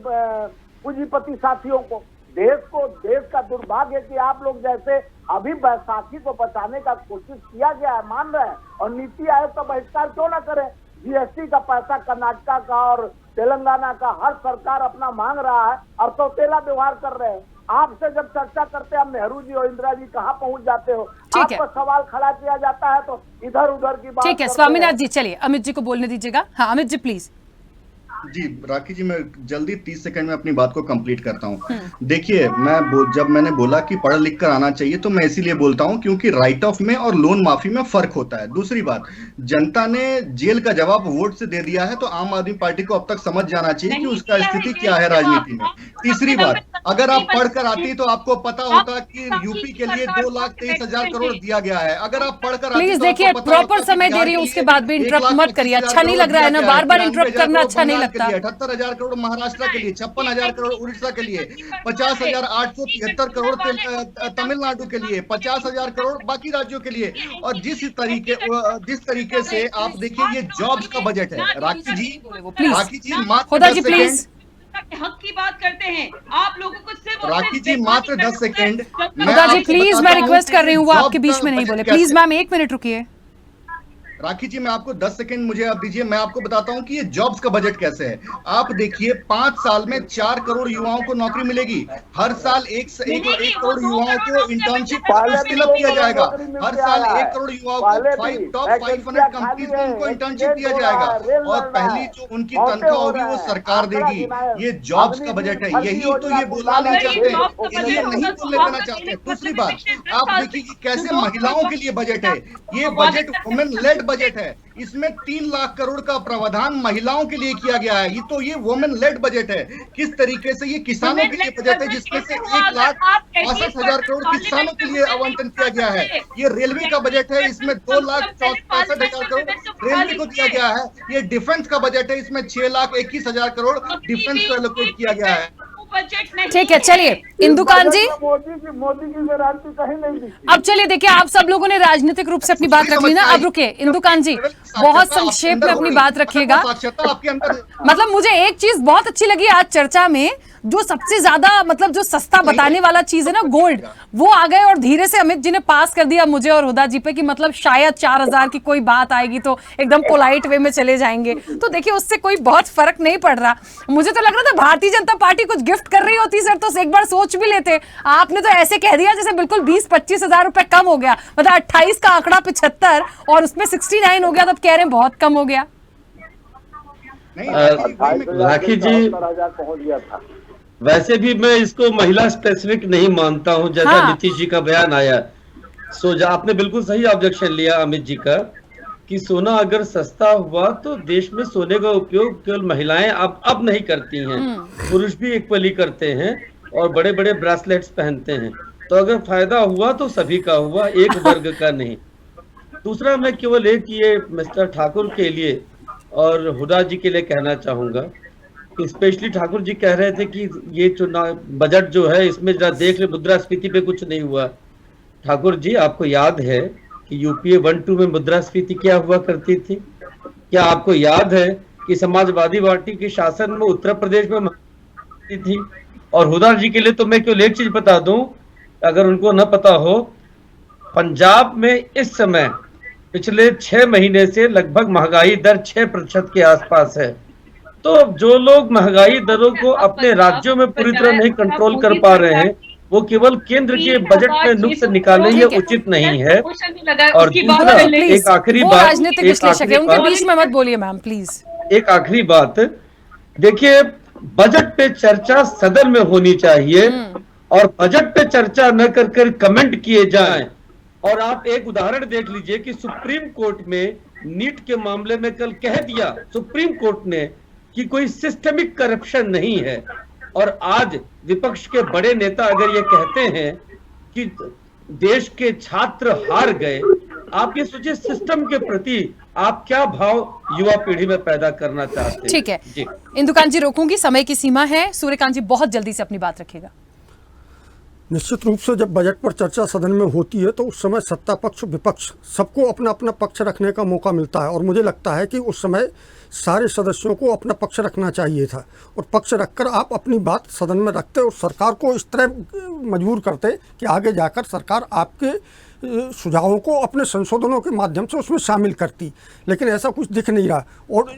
पूंजीपति साथियों को। देश का दुर्भाग्य है कि आप लोग जैसे अभी बैसाखी को बचाने का कोशिश किया गया है, मान रहे हैं, और नीति आयोग का बहिष्कार क्यों ना करे? जीएसटी का पैसा कर्नाटका का और तेलंगाना का हर सरकार अपना मांग रहा है और सौतेला व्यवहार कर रहे हैं। आपसे जब चर्चा करते हैं, नेहरू जी और इंदिरा जी कहाँ पहुंच जाते हो? आप पर सवाल खड़ा किया जाता है तो इधर उधर की बात। ठीक है स्वामीनाथ जी, चलिए अमित जी को बोलने दीजिएगा। हाँ अमित जी प्लीज। जी राखी जी, मैं जल्दी 30 सेकंड में अपनी बात को कंप्लीट करता हूं। देखिए, जब मैंने बोला कि पढ़ लिख कर आना चाहिए, तो मैं इसीलिए बोलता हूं क्योंकि राइट ऑफ में और लोन माफी में फर्क होता है। दूसरी बात, जनता ने जेल का जवाब वोट से दे दिया है, तो आम आदमी पार्टी को अब तक समझ जाना चाहिए कि उसका स्थिति क्या है राजनीति में। तीसरी बात, अगर आप पढ़कर आती तो आपको पता होता कि यूपी के लिए 2,23,000 करोड़ दिया गया है। अगर आप पढ़कर प्लीज देखिए, प्रॉपर समय दे रही हूँ, उसके बाद भी इंटरप्ट मत करिए। अच्छा नहीं लग रहा है ना, बार बार इंटरप्ट करना अच्छा नहीं लगता। 78,000 करोड़ महाराष्ट्र के लिए, 56,000 करोड़ उड़ीसा के लिए, 50,873 करोड़ तमिलनाडु के लिए, 50,000 करोड़ बाकी राज्यों के लिए। और जिस तरीके से आप देखिए ये जॉब्स का बजट है। राखी जी खुदा जी प्लीज हक की बात करते हैं, आप लोगों को सिर्फ राखी जी मात्र 10 सेकेंड। खुदा जी प्लीज, मैं रिक्वेस्ट कर रही हूँ, वो आपके बीच में नहीं बोले। प्लीज मैम 1 मिनट रुकिए। राखी जी मैं आपको 10 सेकंड मुझे आप दीजिए, मैं आपको बताता हूं कि ये जॉब्स का बजट कैसे है। आप देखिए 5 साल में 4 करोड़ युवाओं को नौकरी मिलेगी। हर साल 1 करोड़ युवाओं को इंटर्नशिप स्किल अप किया जाएगा। हर साल 1 करोड़ युवाओं को टॉप 500 कंपनीज में उनको इंटर्नशिप दिया जाएगा और पहली जो उनकी तनख्वाह होगी वो सरकार देगी। ये जॉब्स का बजट है। यही तो ये बोलना नहीं चाहते, ये नहीं बोलने देना चाहते। दूसरी बात आप देखिए कैसे महिलाओं के लिए बजट है। ये बजट वुमेन लेड बजट है। इसमें 3 लाख करोड़ का प्रावधान महिलाओं के लिए किया गया है। तो ये वुमेन लेड बजट है। किस तरीके से ये किसानों के लिए बजट है जिसमें से 1,62,000 करोड़ किसानों के लिए आवंटन किया गया है। ये रेलवे का बजट है, इसमें 2,65,000 करोड़ रेलवे को दिया गया है। ये डिफेंस का बजट है, इसमें 6,21,000 करोड़ डिफेंस को एलोकेट किया गया है। ठीक है, चलिए इंदुकान जी, मोदी की गारंटी कहीं नहीं दिखती। अब चलिए देखिए, आप सब लोगों ने राजनीतिक रूप से अपनी बात रख ली ना। अब रुकिए इंदुकान जी, बहुत संक्षेप में अपनी बात रखिएगा। मतलब मुझे एक चीज बहुत अच्छी लगी आज चर्चा में, जो सबसे ज्यादा मतलब जो सस्ता बताने वाला चीज है ना, गोल्ड, वो आ गए और धीरे से अमित जी ने पास कर दिया मुझे और हुदा जी पे कि मतलब शायद 4,000 की कोई बात आएगी तो एकदम पोलाइट वे में चले जाएंगे। तो देखिए उससे कोई बहुत फर्क नहीं पड़ रहा। मुझे तो लग रहा था भारतीय जनता पार्टी कुछ गिफ्ट कर रही होती सर, तो एक बार सोच भी लेते। आपने तो ऐसे कह दिया जैसे बिल्कुल 20-25 हजार रुपए कम हो गया। मतलब 28 का आंकड़ा 75 और उसमें 69 हो गया, तब कह रहे हैं बहुत कम हो गया। राखी जी पहुंच गया था। वैसे भी मैं इसको महिला स्पेसिफिक नहीं मानता हूं, जैसा नीतीश जी का बयान आया। आपने बिल्कुल सही ऑब्जेक्शन लिया अमित जी का कि सोना अगर सस्ता हुआ तो देश में सोने का उपयोग केवल महिलाएं अब नहीं करती हैं, पुरुष भी इक्वली करते हैं और बड़े बड़े ब्रेसलेट्स पहनते हैं। तो अगर फायदा हुआ तो सभी का हुआ, एक वर्ग का नहीं। दूसरा मैं केवल एक ये मिस्टर ठाकुर के लिए और हुदा जी के लिए कहना चाहूंगा, स्पेशली ठाकुर जी कह रहे थे कि ये चुनाव बजट जो है इसमें जरा देख ले मुद्रास्फीति पे कुछ नहीं हुआ। ठाकुर जी आपको याद है कि यूपीए 1-2 में मुद्रास्फीति क्या हुआ करती थी? क्या आपको याद है कि समाजवादी पार्टी के शासन में उत्तर प्रदेश में थी? और हुदा जी के लिए तो मैं केवल एक चीज बता दूं, अगर उनको न पता हो, पंजाब में इस समय पिछले 6 महीने से लगभग महंगाई दर 6% के आसपास है। तो जो लोग महंगाई दरों को अपने राज्यों में पूरी तरह नहीं कंट्रोल कर पा रहे हैं, वो केवल केंद्र के बजट में नुक्स निकालें, ये उचित नहीं है। और दूसरा एक आखिरी बात, राजनीतिक विश्लेषक है, उनके बीच में मत बोलिए मैम प्लीज। एक आखिरी बात, देखिए बजट पे चर्चा सदन में होनी चाहिए और बजट पे चर्चा न कर कमेंट किए जाएं। और आप एक उदाहरण देख लीजिए कि सुप्रीम कोर्ट में नीट के मामले में कल कह दिया सुप्रीम कोर्ट ने कि कोई सिस्टमिक करप्शन नहीं है। और आज विपक्ष के बड़े नेता अगर ये कहते हैं कि देश के छात्र हार गए, आप ये सोचिए सिस्टम के प्रति आप क्या भाव युवा पीढ़ी में पैदा करना चाहते हैं। ठीक है इंदुकान जी, रोकूंगी, समय की सीमा है। सूर्यकांत जी बहुत जल्दी से अपनी बात रखिएगा। निश्चित रूप से जब बजट पर चर्चा सदन में होती है तो उस समय सत्ता पक्ष विपक्ष सबको अपना अपना पक्ष रखने का मौका मिलता है और मुझे लगता है कि उस समय सारे सदस्यों को अपना पक्ष रखना चाहिए था और पक्ष रखकर आप अपनी बात सदन में रखते और सरकार को इस तरह मजबूर करते कि आगे जाकर सरकार आपके सुझावों को अपने संशोधनों के माध्यम से उसमें शामिल करती। लेकिन ऐसा कुछ दिख नहीं रहा और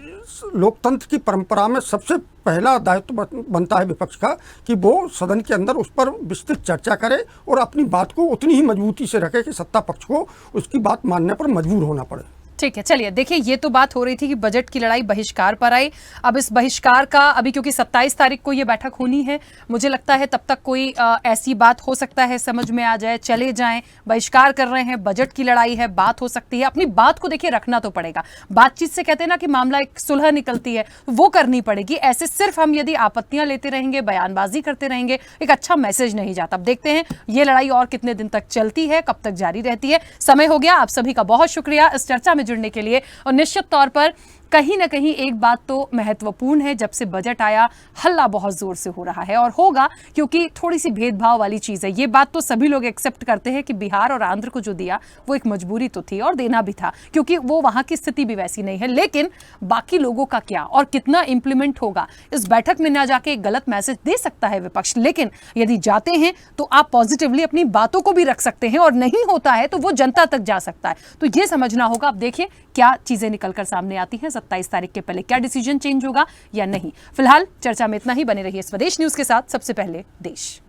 लोकतंत्र की परंपरा में सबसे पहला दायित्व बनता है विपक्ष का कि वो सदन के अंदर उस पर विस्तृत चर्चा करे और अपनी बात को उतनी ही मजबूती से रखे कि सत्ता पक्ष को उसकी बात मानने पर मजबूर होना पड़े। ठीक है, चलिए देखिए, ये तो बात हो रही थी कि बजट की लड़ाई बहिष्कार पर आई। अब इस बहिष्कार का अभी क्योंकि 27 तारीख को ये बैठक होनी है, मुझे लगता है तब तक कोई ऐसी बात हो सकता है समझ में आ जाए, चले जाएं, बहिष्कार कर रहे हैं, बजट की लड़ाई है, बात हो सकती है। अपनी बात को देखिए रखना तो पड़ेगा। बातचीत से कहते हैं ना कि मामला एक सुलह निकलती है, वो करनी पड़ेगी। ऐसे सिर्फ हम यदि आपत्तियां लेते रहेंगे, बयानबाजी करते रहेंगे, एक अच्छा मैसेज नहीं जाता। अब देखते हैं ये लड़ाई और कितने दिन तक चलती है, कब तक जारी रहती है। समय हो गया। आप सभी का बहुत शुक्रिया इस चर्चा में जुड़ने के लिए। और निश्चित तौर पर कहीं ना कहीं एक बात तो महत्वपूर्ण है, जब से बजट आया हल्ला बहुत जोर से हो रहा है और होगा, क्योंकि थोड़ी सी भेदभाव वाली चीज है। ये बात तो सभी लोग एक्सेप्ट करते हैं कि बिहार और आंध्र को जो दिया वो एक मजबूरी तो थी और देना भी था, क्योंकि वो वहां की स्थिति भी वैसी नहीं है। लेकिन बाकी लोगों का क्या और कितना इंप्लीमेंट होगा, इस बैठक में ना जाके एक गलत मैसेज दे सकता है विपक्ष। लेकिन यदि जाते हैं तो आप पॉजिटिवली अपनी बातों को भी रख सकते हैं, और नहीं होता है तो वो जनता तक जा सकता है। तो ये समझना होगा। अब देखिए क्या चीजें निकलकर सामने आती हैं, 27 तारीख के पहले क्या डिसीजन चेंज होगा या नहीं। फिलहाल चर्चा में इतना ही। बने रहिए स्वदेश न्यूज के साथ। सबसे पहले देश।